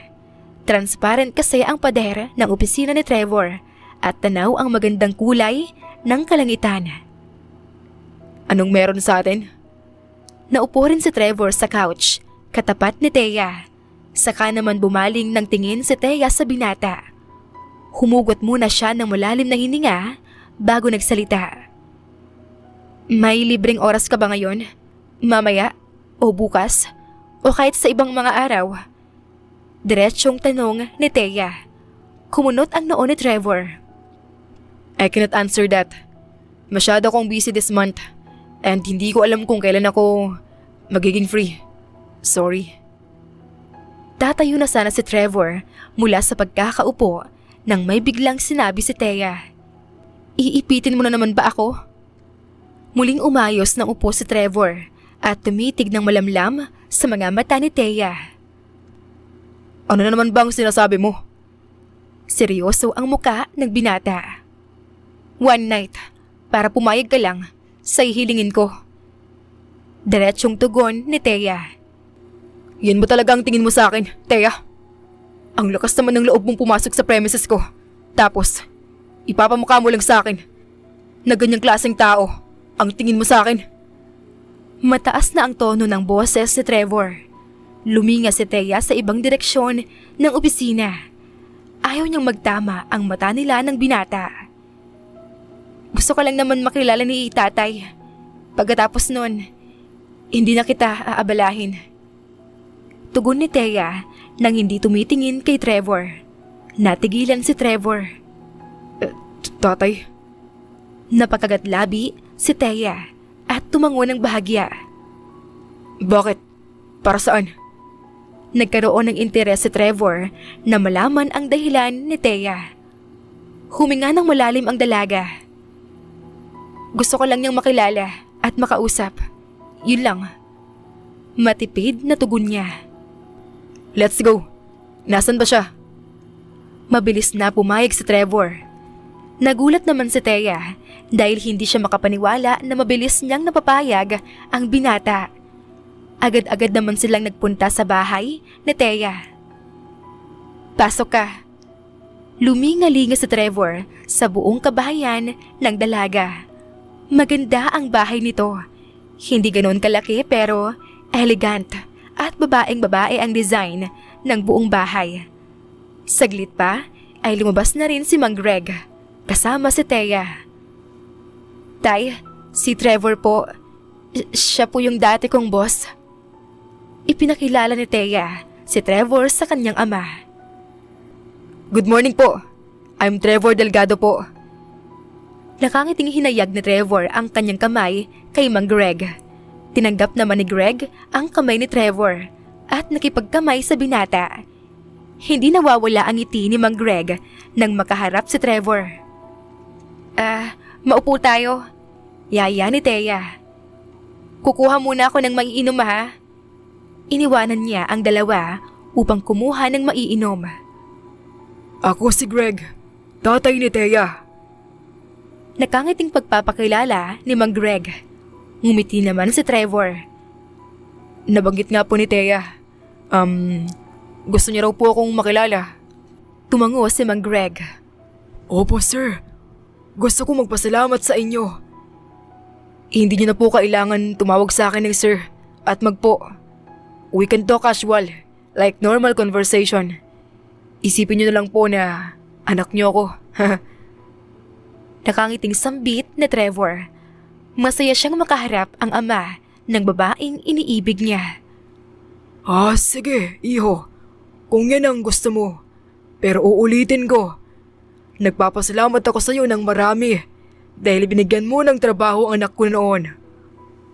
Transparent kasi ang pader ng opisina ni Trevor at tanaw ang magandang kulay ng kalangitan. Anong meron sa atin? Naupo rin si Trevor sa couch, katapat ni Thea. Saka naman bumaling ng tingin si Thea sa binata. Humugot muna siya ng malalim na hininga bago nagsalita. May libreng oras ka ba ngayon? Mamaya? O bukas? O kahit sa ibang mga araw? Diretsyong tanong ni Thea. Kumunot ang noo ni Trevor. I cannot answer that. Masyado akong busy this month and hindi ko alam kung kailan ako magiging free. Sorry. Tatayo na sana si Trevor mula sa pagkakaupo nang may biglang sinabi si Thea. Iipitin mo na naman ba ako? Muling umayos ng upo si Trevor at tumitig ng malamlam sa mga mata ni Thea. Ano na naman bang sinasabi mo? Seryoso ang muka ng binata. One night, para pumayag ka lang sa ihilingin ko. Diretsyong tugon ni Thea. Yan ba talaga ang tingin mo sa akin, Thea? Ang lakas naman ng loob mong pumasok sa premises ko. Tapos, ipapamukha mo lang sa akin na ganyang klaseng tao ang tingin mo sa akin. Mataas na ang tono ng boses ni Trevor. Luminga si Thea sa ibang direksyon ng opisina. Ayaw niyang magtama ang mata nila ng binata. Gusto ko lang naman makilala ni tatay. Pagkatapos nun, hindi na kita aabalahin. Tugon ni Thea nang hindi tumitingin kay Trevor. Natigilan si Trevor. Tatay? Napakagatlabi si Thea at tumango ng bahagya. Bakit? Para saan? Nagkaroon ng interes si Trevor na malaman ang dahilan ni Thea. Huminga ng malalim ang dalaga. Gusto ko lang niyang makilala at makausap. Yun lang. Matipid na tugon niya. Let's go. Nasaan ba siya? Mabilis na pumayag si Trevor. Nagulat naman si Thea dahil hindi siya makapaniwala na mabilis niyang napapayag ang binata. Agad-agad naman silang nagpunta sa bahay ni Thea. Pasok ka. Lumingalinga si Trevor sa buong kabahayan ng dalaga. Maganda ang bahay nito. Hindi ganoon kalaki pero elegant at babaeng-babae ang design ng buong bahay. Saglit pa ay lumabas na rin si Mang Greg kasama si Thea. Tay, si Trevor po. Siya po yung dati kong boss. Ipinakilala ni Thea si Trevor sa kanyang ama. Good morning po. I'm Trevor Delgado po. Nakangiting hinayag ni Trevor ang kanyang kamay kay Mang Greg. Tinanggap naman ni Greg ang kamay ni Trevor at nakipagkamay sa binata. Hindi nawawala ang ngiti ni Mang Greg nang makaharap si Trevor. Maupo tayo. Yaya ni Thea. Kukuha muna ako ng maiinom ha. Iniwanan niya ang dalawa upang kumuha ng maiinom. Ako si Greg, tatay ni Thea. Nakangiting pagpapakilala ni Mang Greg. Ngumiti naman si Trevor. Nabanggit nga po ni Thea. Gusto niya raw po akong makilala. Tumango si Mang Greg. Opo sir, gusto kong magpasalamat sa inyo. Hindi niyo na po kailangan tumawag sa akin ng sir at magpo. We can talk casual, like normal conversation. Isipin niyo na lang po na anak niyo ako. Nakangiting sambit ni Trevor. Masaya siyang makaharap ang ama ng babaeng iniibig niya. Sige, iho. Kung yan ang gusto mo. Pero uulitin ko. Nagpapasalamat ako sa iyo ng marami dahil binigyan mo ng trabaho ang anak ko noon.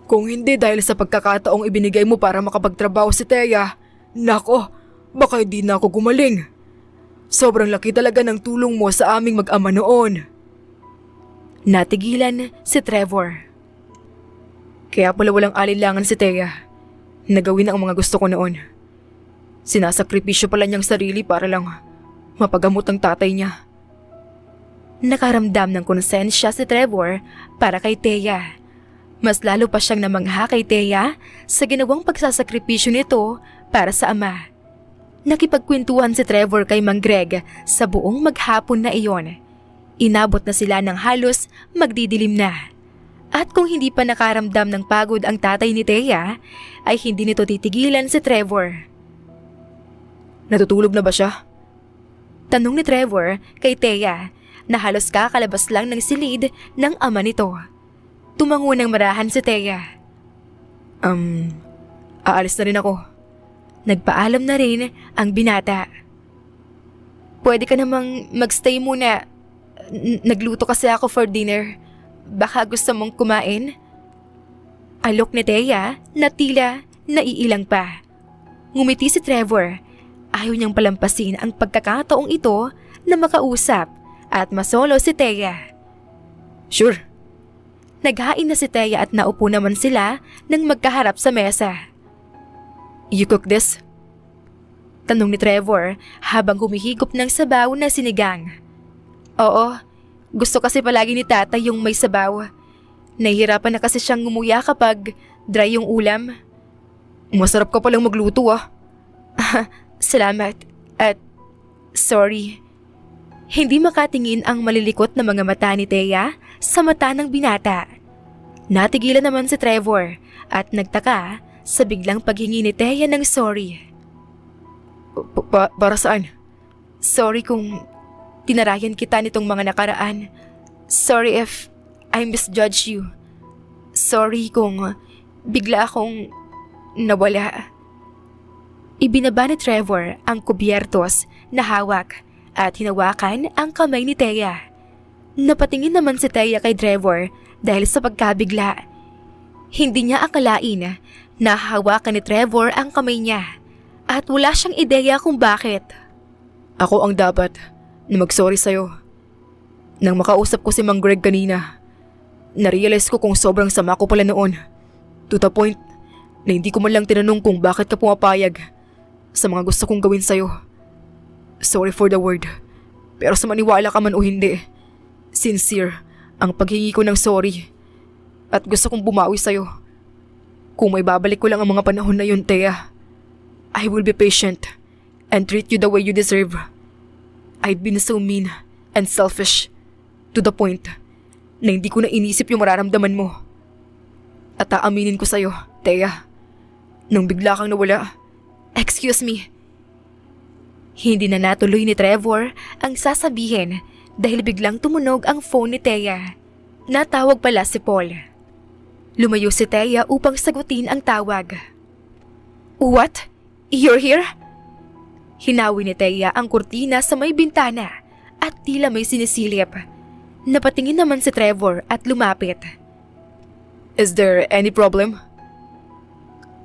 Kung hindi dahil sa pagkakataong ibinigay mo para makapagtrabaho si Thea, nako, baka hindi na ako gumaling. Sobrang laki talaga ng tulong mo sa aming mag-ama noon. Natigilan si Trevor. Kaya pala walang alinlangan si Thea na gawin ang mga gusto ko noon. Sinasakripisyo pala niyang sarili para lang mapagamot ang tatay niya. Nakaramdam ng konsensya si Trevor para kay Thea. Mas lalo pa siyang namangha kay Thea sa ginawang pagsasakripisyo nito para sa ama. Nakipagkwentuhan si Trevor kay Mang Greg sa buong maghapon na iyon. Inabot na sila ng halos magdidilim na. At kung hindi pa nakaramdam ng pagod ang tatay ni Thea, ay hindi nito titigilan si Trevor. Natutulog na ba siya? Tanong ni Trevor kay Thea na halos kakalabas lang ng silid ng ama nito. Tumango ng marahan si Thea. Aalis na rin ako. Nagpaalam na rin ang binata. Pwede ka namang magstay muna. Nagluto kasi ako for dinner. Baka gusto mong kumain? Alok ni Thea na tila naiilang pa. Ngumiti si Trevor. Ayaw niyang palampasin ang pagkakataong ito na makausap at masolo si Thea. Sure. Naghain na si Thea at naupo naman sila nang magkaharap sa mesa. You cook this? Tanong ni Trevor habang humihigop ng sabaw na sinigang. Oo, gusto kasi palagi ni tatay yung may sabaw. Nahihirapan na kasi siyang ngumuya kapag dry yung ulam. Masarap ka palang magluto ah. Salamat. At Sorry. Hindi makatingin ang malilikot na mga mata ni Thea sa mata ng binata. Natigilan naman si Trevor at nagtaka sa biglang paghingi ni Thea ng sorry. Para saan? Sorry kung tinarayan kita nitong mga nakaraan. Sorry if I misjudged you. Sorry kung bigla akong nawala. Ibinaba ni Trevor ang kubyertos na hawak at hinawakan ang kamay ni Thea. Napatingin naman si Thea kay Trevor dahil sa pagkabigla. Hindi niya akalain na hawakan ni Trevor ang kamay niya at wala siyang ideya kung bakit. Ako ang dapat na mag-sorry sa'yo. Nang makausap ko si Mang Greg kanina, narealize ko kung sobrang sama ko pala noon. To the point na hindi ko man lang tinanong kung bakit ka pumapayag sa mga gusto kong gawin sa'yo. Sorry for the word, pero sa maniwala ka man o hindi, sincere ang paghingi ko ng sorry at gusto kong bumawi sa'yo. Kung may babalik ko lang ang mga panahon na yun, Thea, I will be patient and treat you the way you deserve. I've been so mean and selfish to the point na hindi ko na inisip yung mararamdaman mo. At aaminin ko sa'yo, Thea, nung bigla kang nawala. Excuse me. Hindi na natuloy ni Trevor ang sasabihin dahil biglang tumunog ang phone ni Thea. Natawag pala si Paul. Lumayo si Thea upang sagutin ang tawag. What? You're here? Hinawi ni Thea ang kurtina sa may bintana at tila may sinisilip. Napatingin naman si Trevor at lumapit. Is there any problem?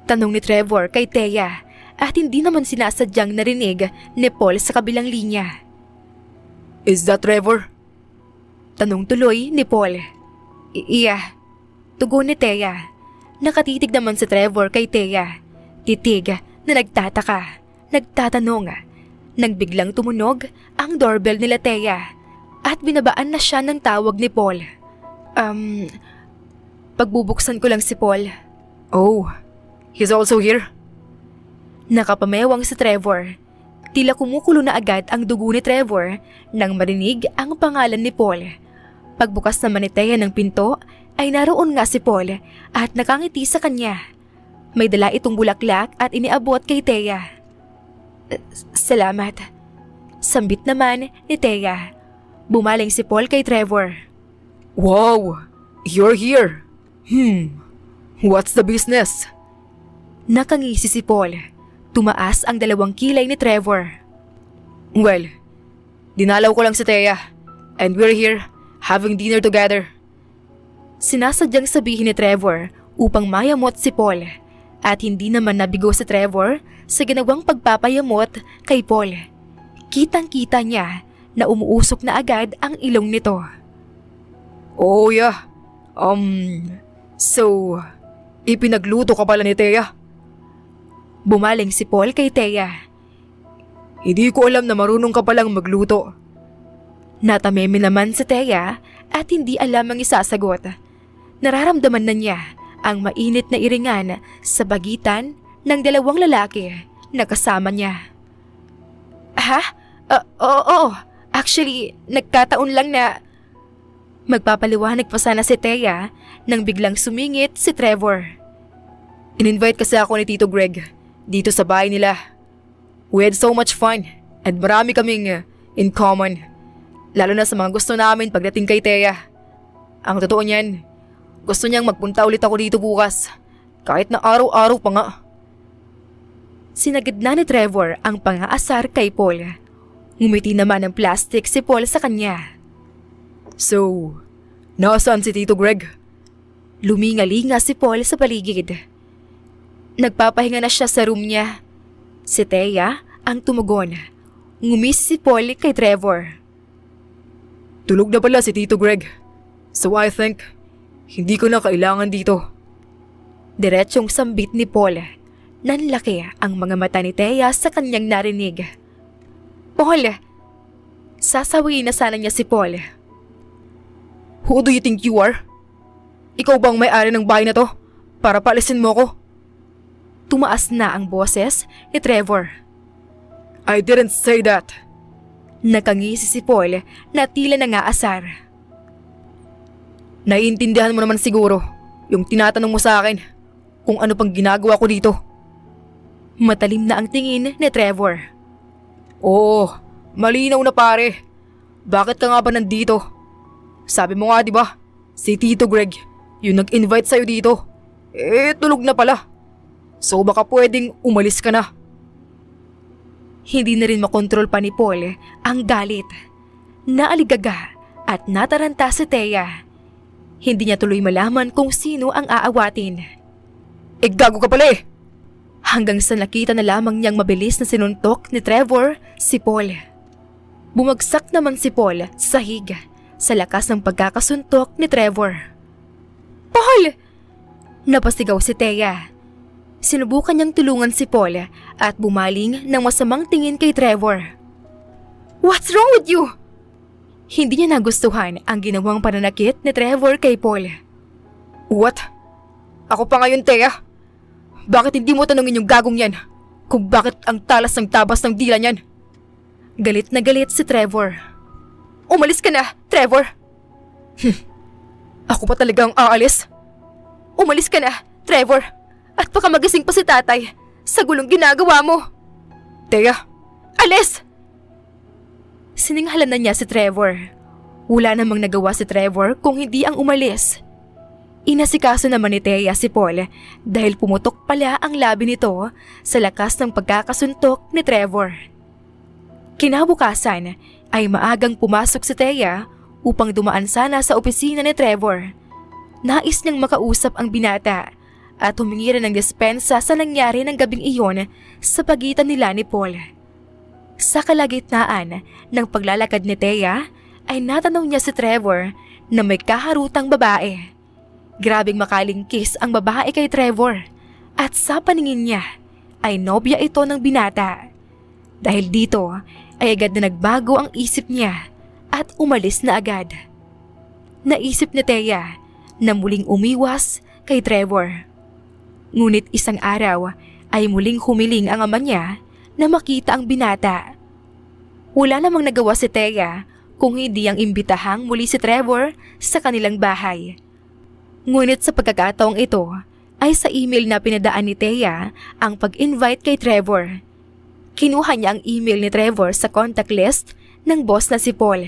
Tanong ni Trevor kay Thea at hindi naman sinasadyang narinig ni Paul sa kabilang linya. Is that Trevor? Tanong tuloy ni Paul. Iya. Tugon ni Thea. Nakatitig naman si Trevor kay Thea. Titig na nagtataka, nagtatanong. Nang biglang tumunog ang doorbell nila Thea at binabaan na siya ng tawag ni Paul. Pagbubuksan ko lang si Paul. Oh, he's also here? Nakapamewang si Trevor. Tila kumukulo na agad ang dugo ni Trevor nang marinig ang pangalan ni Paul. Pagbukas naman ni Thea ng pinto ay naroon nga si Paul at nakangiti sa kanya. May dala itong bulaklak at iniabot kay Thea. Salamat. Sambit naman ni Thea. Bumaling si Paul kay Trevor. Wow, you're here. What's the business? Nakangisi si Paul. Tumaas ang 2 kilay ni Trevor. Well, dinalaw ko lang si Thea and we're here having dinner together. Sinasadyang sabihin ni Trevor upang mayamot si Paul at hindi naman nabigo si Trevor sa ginawang pagpapayamot kay Paul. Kitang-kita niya na umuusok na agad ang ilong nito. Oh yeah, so, ipinagluto ka pala ni Thea? Bumaling si Paul kay Thea. Hindi ko alam na marunong ka palang magluto. Natameme naman si Thea at hindi alam ang isasagot. Nararamdaman na niya ang mainit na iringan sa bagitan ng 2 lalaki na kasama niya. Ha? Oo. Actually, nagkataon lang na... Magpapaliwanag pa sana si Thea nang biglang sumingit si Trevor. In-invite kasi ako ni Tito Greg dito sa bahay nila. We had so much fun at marami kaming in common. Lalo na sa mga gusto namin pagdating kay Thea. Ang totoo niyan, gusto niyang magpunta ulit ako dito bukas. Kahit na araw-araw pa nga. Sinagad na ni Trevor ang pang-aasar kay Paul. Ngumiti naman ng plastic si Paul sa kanya. So, nasaan si Tito Greg? Lumingalinga si Paul sa paligid. Nagpapahinga na siya sa room niya. Si Thea ang tumugon. Ngumisi si Paul kay Trevor. Tulog na pala si Tito Greg. So I think, hindi ko na kailangan dito. Diretsyong sambit ni Paul. Nanlaki ang mga mata ni Thea sa kanyang narinig. Paul! Sasawiin na sana niya si Paul. Who do you think you are? Ikaw bang may-ari ng bahay na to? Para paalisin mo ko? Tumaas na ang boses ni Trevor. I didn't say that. Nakangisi si Paul na tila nangaasar. Naiintindihan mo naman siguro yung tinatanong mo sa akin kung ano pang ginagawa ko dito. Matalim na ang tingin ni Trevor. Oo, malinaw na pare. Bakit ka nga ba nandito? Sabi mo nga, di ba? Si Tito Greg, yung nag-invite sa'yo dito. Tulog na pala. So baka pwedeng umalis ka na. Hindi na rin makontrol pa ni Paul ang galit. Naaligaga at nataranta si Thea. Hindi niya tuloy malaman kung sino ang aawatin. Gago ka pala eh. Hanggang sa nakita na lamang niyang mabilis na sinuntok ni Trevor si Paul. Bumagsak naman si Paul sa sahig sa lakas ng pagkakasuntok ni Trevor. Paul! Napasigaw si Thea. Sinubukan niyang tulungan si Paul at bumaling ng masamang tingin kay Trevor. What's wrong with you? Hindi niya nagustuhan ang ginawang pananakit ni Trevor kay Paul. What? Ako pa ngayon, Thea? Bakit hindi mo tanungin yung gagong yan kung bakit ang talas ng tabas ng dila niyan? Galit na galit si Trevor. Umalis ka na, Trevor! Ako pa talagang aalis? Umalis ka na, Trevor! At baka magising pa si tatay sa gulong ginagawa mo. Thea! Alis! Sininghalan na niya si Trevor. Wala namang nagawa si Trevor kung hindi ang umalis. Inasikaso naman ni Thea si Paul dahil pumutok pala ang labi nito sa lakas ng pagkakasuntok ni Trevor. Kinabukasan ay maagang pumasok si Thea upang dumaan sana sa opisina ni Trevor. Nais niyang makausap ang binata at humingi rin ng dispensa sa nangyari ng gabing iyon sa pagitan nila ni Paul. Sa kalagitnaan ng paglalakad ni Thea ay natanong niya si Trevor na may kaharutang babae. Grabing makalingkis ang babae kay Trevor at sa paningin niya ay nobya ito ng binata. Dahil dito ay agad na nagbago ang isip niya at umalis na agad. Naisip ni Thea na muling umiwas kay Trevor. Ngunit isang araw ay muling humiling ang ama niya na makita ang binata. Wala namang nagawa si Thea kung hindi ang imbitahang muli si Trevor sa kanilang bahay. Ngunit sa pagkakataong ito ay sa email na pinadaan ni Thea ang pag-invite kay Trevor. Kinuha niya ang email ni Trevor sa contact list ng boss na si Paul.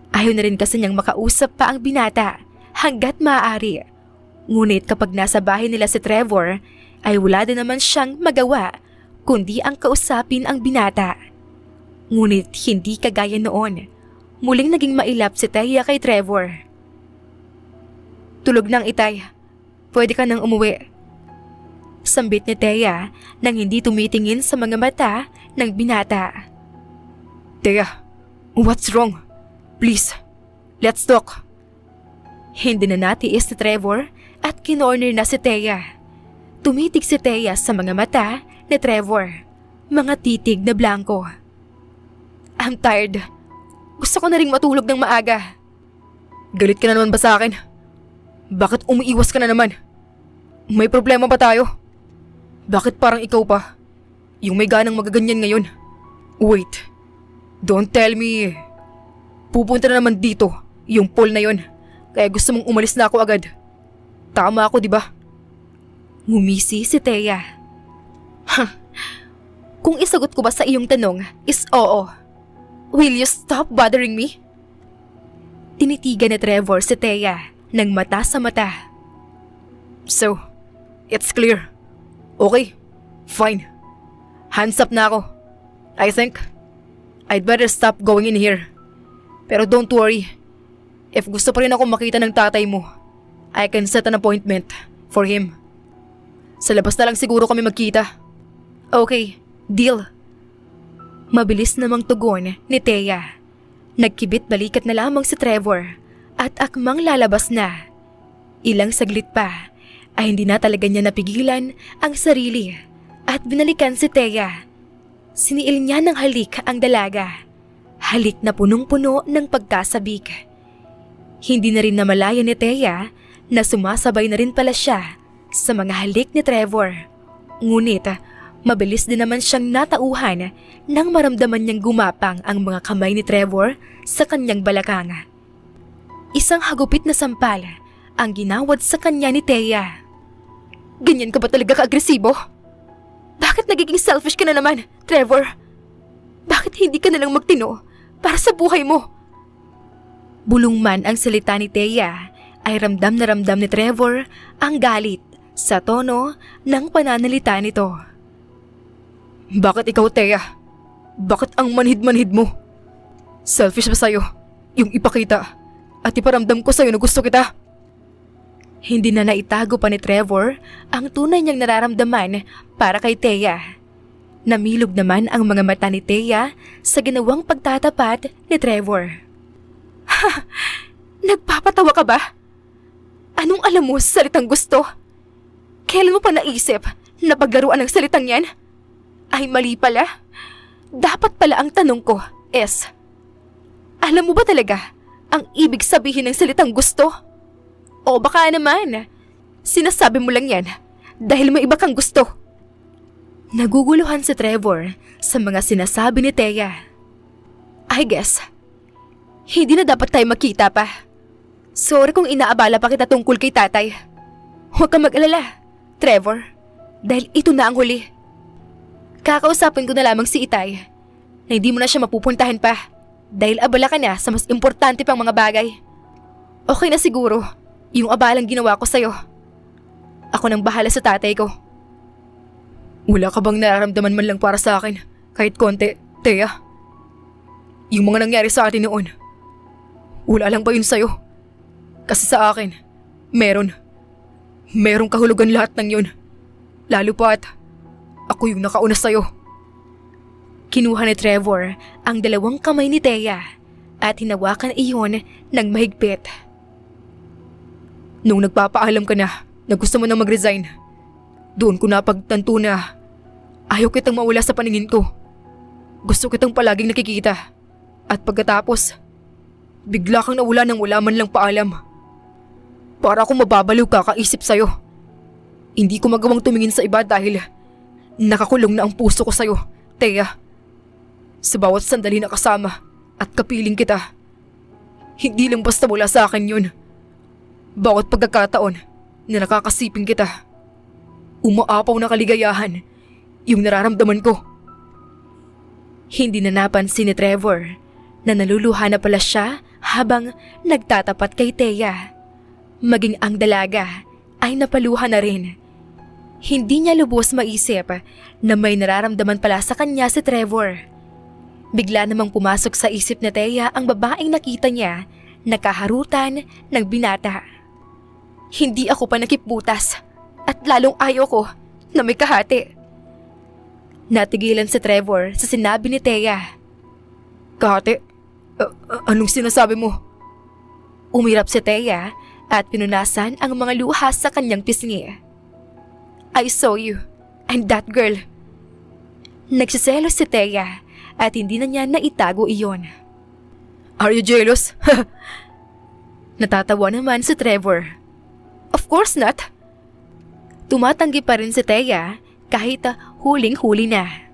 Ayaw na rin kasi niyang makausap pa ang binata hanggat maaari. Ngunit kapag nasa bahay nila si Trevor ay wala din naman siyang magawa kundi ang kausapin ang binata. Ngunit hindi kagaya noon. Muling naging mailap si Thea kay Trevor. Tulog ng itay. Pwede ka nang umuwi. Sambit ni Thea nang hindi tumitingin sa mga mata ng binata. Thea, what's wrong? Please, let's talk. Hindi na natiis ni Trevor at kinorner na si Thea. Tumitig si Thea sa mga mata ni Trevor. Mga titig na blanco. I'm tired. Gusto ko na ring matulog ng maaga. Galit ka na naman ba sa akin? Bakit umiiwas ka na naman? May problema ba tayo? Bakit parang ikaw pa? Yung may ganang magaganyan ngayon? Wait, don't tell me. Pupunta na naman dito yung Paul na yon. Kaya gusto mong umalis na ako agad. Tama ako, di ba? Ngumisi si Thea. Kung isagot ko ba sa iyong tanong is oo, will you stop bothering me? Tinitigan ni Trevor si Thea ng mata sa mata. So, it's clear. Okay, fine. Hands up na ako. I think I'd better stop going in here. Pero don't worry. If gusto pa rin ako makita ng tatay mo, I can set an appointment for him. Sa labas na lang siguro kami magkita. Okay, deal. Mabilis namang tugon ni Thea. Nagkibit balikat na lamang si Trevor at akmang lalabas na. Ilang saglit pa ay hindi na talaga niya napigilan ang sarili at binalikan si Thea. Siniil niya ng halik ang dalaga. Halik na punong-puno ng pagkasabik. Hindi na rin namalaya ni Thea na sumasabay na rin pala siya sa mga halik ni Trevor. Ngunit Mabilis din naman siyang natauhan nang maramdaman niyang gumapang ang mga kamay ni Trevor sa kanyang balakang. Isang hagupit na sampal ang ginawad sa kanya ni Thea. Ganyan ka ba talaga ka-agresibo? Bakit nagiging selfish ka na naman, Trevor? Bakit hindi ka nalang magtino para sa buhay mo? Bulong man ang salita ni Thea ay ramdam na ramdam ni Trevor ang galit sa tono ng pananalita nito. Bakit ikaw, Thea? Bakit ang manhid-manhid mo? Selfish ba sa'yo yung ipakita at iparamdam ko sa'yo na gusto kita? Hindi na naitago pa ni Trevor ang tunay niyang nararamdaman para kay Thea. Namilog naman ang mga mata ni Thea sa ginawang pagtatapat ni Trevor. Ha! Nagpapatawa ka ba? Anong alam mo sa salitang gusto? Kailan mo pa naisip na paglaruan ng salitang yan? Ay mali pala. Dapat pala ang tanong ko is, alam mo ba talaga ang ibig sabihin ng salitang gusto? O baka naman, sinasabi mo lang yan dahil may iba kang gusto. Naguguluhan si Trevor sa mga sinasabi ni Thea. I guess, hindi na dapat tayo magkita pa. Sorry kung inaabala pa kita tungkol kay tatay. Huwag kang mag-alala, Trevor, dahil ito na ang huli. Kakausapin ko na lamang si Itay na hindi mo na siya mapupuntahan pa dahil abala ka na sa mas importante pang mga bagay. Okay na siguro yung abalang ginawa ko sa'yo. Ako nang bahala sa tatay ko. Wala ka bang nararamdaman man lang para sa akin kahit konti, Thea? Yung mga nangyari sa atin noon, wala lang ba yun sa'yo? Kasi sa akin, merong kahulugan lahat ng yun. Lalo pa at ako yung nakauna sa'yo. Kinuha ni Trevor ang dalawang kamay ni Thea at hinawakan iyon ng mahigpit. Nung nagpapaalam ka na gusto mo nang mag-resign, doon ko napagtanto na ayaw kitang mawala sa paningin ko. Gusto kitang palaging nakikita. At pagkatapos, bigla kang nawala nang wala man lang paalam. Para akong mababaliw kakaisip sa'yo. Hindi ko magawang tumingin sa iba dahil nakakulong na ang puso ko sa'yo, Thea. Sa bawat sandali na kasama at kapiling kita, hindi lang basta wala sa akin yun. Bawat pagkakataon na nakakasiping kita, umaapaw na kaligayahan yung nararamdaman ko. Hindi na napansin ni Trevor na naluluha na pala siya habang nagtatapat kay Thea. Maging ang dalaga ay napaluha na rin. Hindi niya lubos maisip na may nararamdaman pala sa kanya si Trevor. Bigla namang pumasok sa isip ni Thea ang babaeng nakita niya na kaharutan ng binata. Hindi ako pa nakipbutas at lalong ayaw ko na may kahati. Natigilan si Trevor sa sinabi ni Thea. Kahati? Anong sinasabi mo? Umirap si Thea at pinunasan ang mga luha sa kanyang pisngi. I saw you and that girl. Nagsiselos si Thea at hindi na niya naitago iyon. Are you jealous? Natatawa naman si Trevor. Of course not. Tumatanggi pa rin si Thea kahit huling-huli na.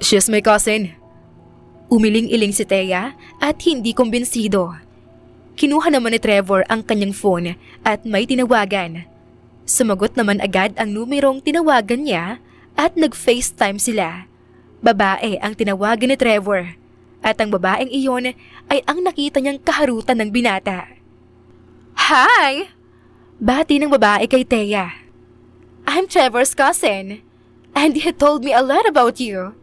She's my cousin. Umiling-iling si Thea at hindi kumbinsido. Kinuha naman ni Trevor ang kanyang phone at may tinawagan. Sumagot naman agad ang numerong tinawagan niya at nag-FaceTime sila. Babae ang tinawagan ni Trevor at ang babaeng iyon ay ang nakita niyang kaharutan ng binata. Hi! Bati ng babae kay Thea. I'm Trevor's cousin and he told me a lot about you.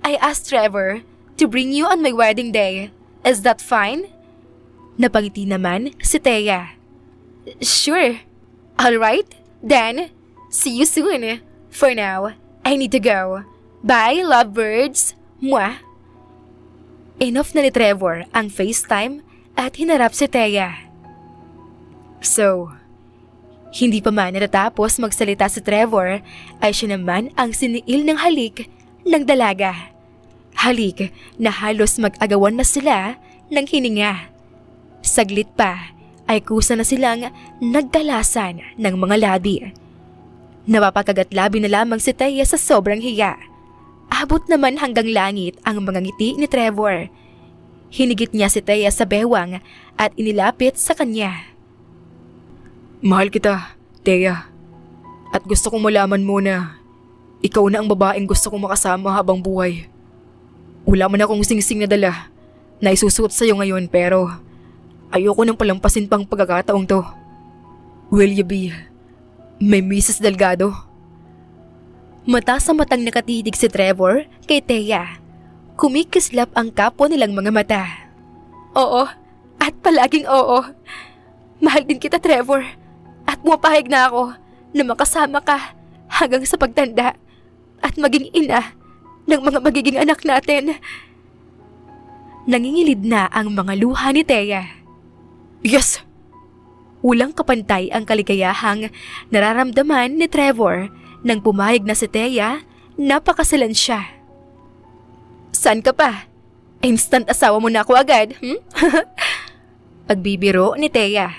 I asked Trevor to bring you on my wedding day. Is that fine? Napangiti naman si Thea. Sure. Alright, then, see you soon. For now, I need to go. Bye, lovebirds. Mwah. Enough na ni Trevor ang FaceTime at hinarap si Thea. So, hindi pa man natatapos magsalita si Trevor ay siya naman ang siniil ng halik ng dalaga. Halik na halos mag-agawan na sila ng hininga. Saglit pa ay kusa na silang nagdalasan ng mga labi. Napapakagatlabi na lamang si Thea sa sobrang hiya. Abot naman hanggang langit ang mga ngiti ni Trevor. Hinigit niya si Thea sa bewang at inilapit sa kanya. Mahal kita, Thea. At gusto kong malaman mo na ikaw na ang babaeng gusto kong makasama habang buhay. Wala man akong singsing na dala na isusuot sa'yo ngayon pero ayoko nang palampasin pang pagkakataong to. Will you be my Mrs. Delgado? Mata sa matang nakatitig si Trevor kay Thea. Kumikislap ang kapwa nilang mga mata. Oo, at palaging oo. Mahal din kita, Trevor. At pumapahig na ako na makasama ka hanggang sa pagtanda at maging ina ng mga magiging anak natin. Nangingilid na ang mga luha ni Thea. Yes! Walang kapantay ang kaligayahang nararamdaman ni Trevor nang pumayag na si Thea, napakasalan siya. Saan ka pa? Instant asawa mo na ako agad, Pagbibiro ni Thea.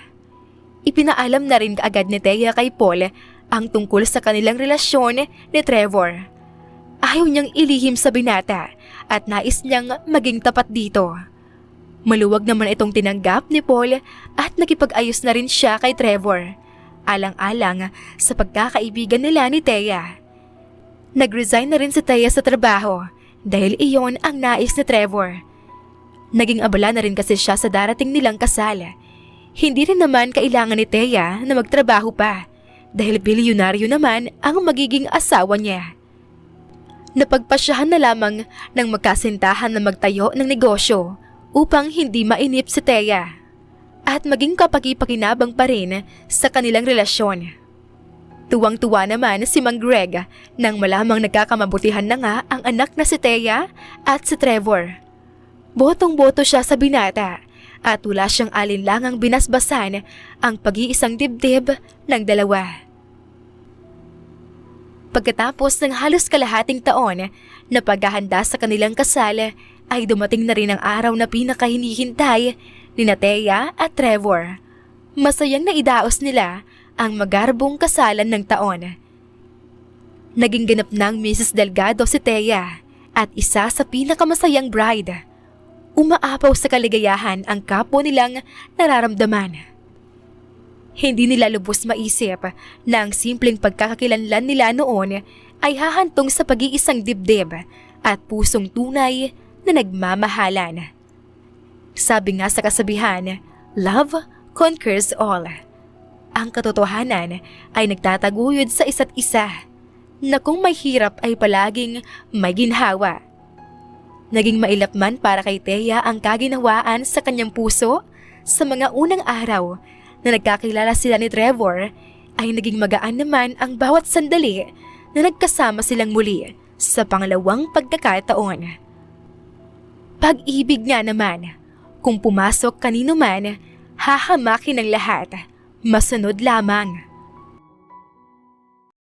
Ipinaalam na rin agad ni Thea kay Paul ang tungkol sa kanilang relasyon ni Trevor. Ayaw niyang ilihim sa binata at nais niyang maging tapat dito. Maluwag naman itong tinanggap ni Paul at nakipag-ayos na rin siya kay Trevor, alang-alang sa pagkakaibigan nila ni Thea. Nag-resign na rin si Thea sa trabaho dahil iyon ang nais ni Trevor. Naging abala na rin kasi siya sa darating nilang kasal. Hindi rin naman kailangan ni Thea na magtrabaho pa dahil bilyonaryo naman ang magiging asawa niya. Napagpasyahan na lamang ng magkasintahan na magtayo ng negosyo upang hindi mainip si Thea at maging kapaki-pakinabang pa rin sa kanilang relasyon. Tuwang-tuwa naman si Mang Greg nang malamang nagkakamabutihan na nga ang anak na si Thea at si Trevor. Botong-boto siya sa binata at wala siyang alinlangang binasbasan ang pag-iisang dibdib ng dalawa. Pagkatapos ng halos kalahating taon na paghahanda sa kanilang kasal, ay dumating na rin ang araw na pinakahinihintay ni Thea at Trevor. Masayang naidaos nila ang magarbong kasalan ng taon. Naging ganap ng Mrs. Delgado si Thea at isa sa pinakamasayang bride. Umaapaw sa kaligayahan ang kapwa nilang nararamdaman. Hindi nila lubos maisip na ang simpleng pagkakakilanlan nila noon ay hahantong sa pag-iisang dibdib at pusong tunay na nagmamahalan. Sabi nga sa kasabihan, love conquers all. Ang katotohanan ay nagtataguyod sa isa't isa na kung may hirap ay palaging may ginhawa. Naging mailap man para kay Thea ang kaginawaan sa kanyang puso sa mga unang araw na nagkakilala sila ni Trevor, ay naging magaan naman ang bawat sandali na nagkasama silang muli sa pangalawang pagkakataon. Pag-ibig nga naman, kung pumasok kanino man, hahamakin ng lahat, masunod lamang.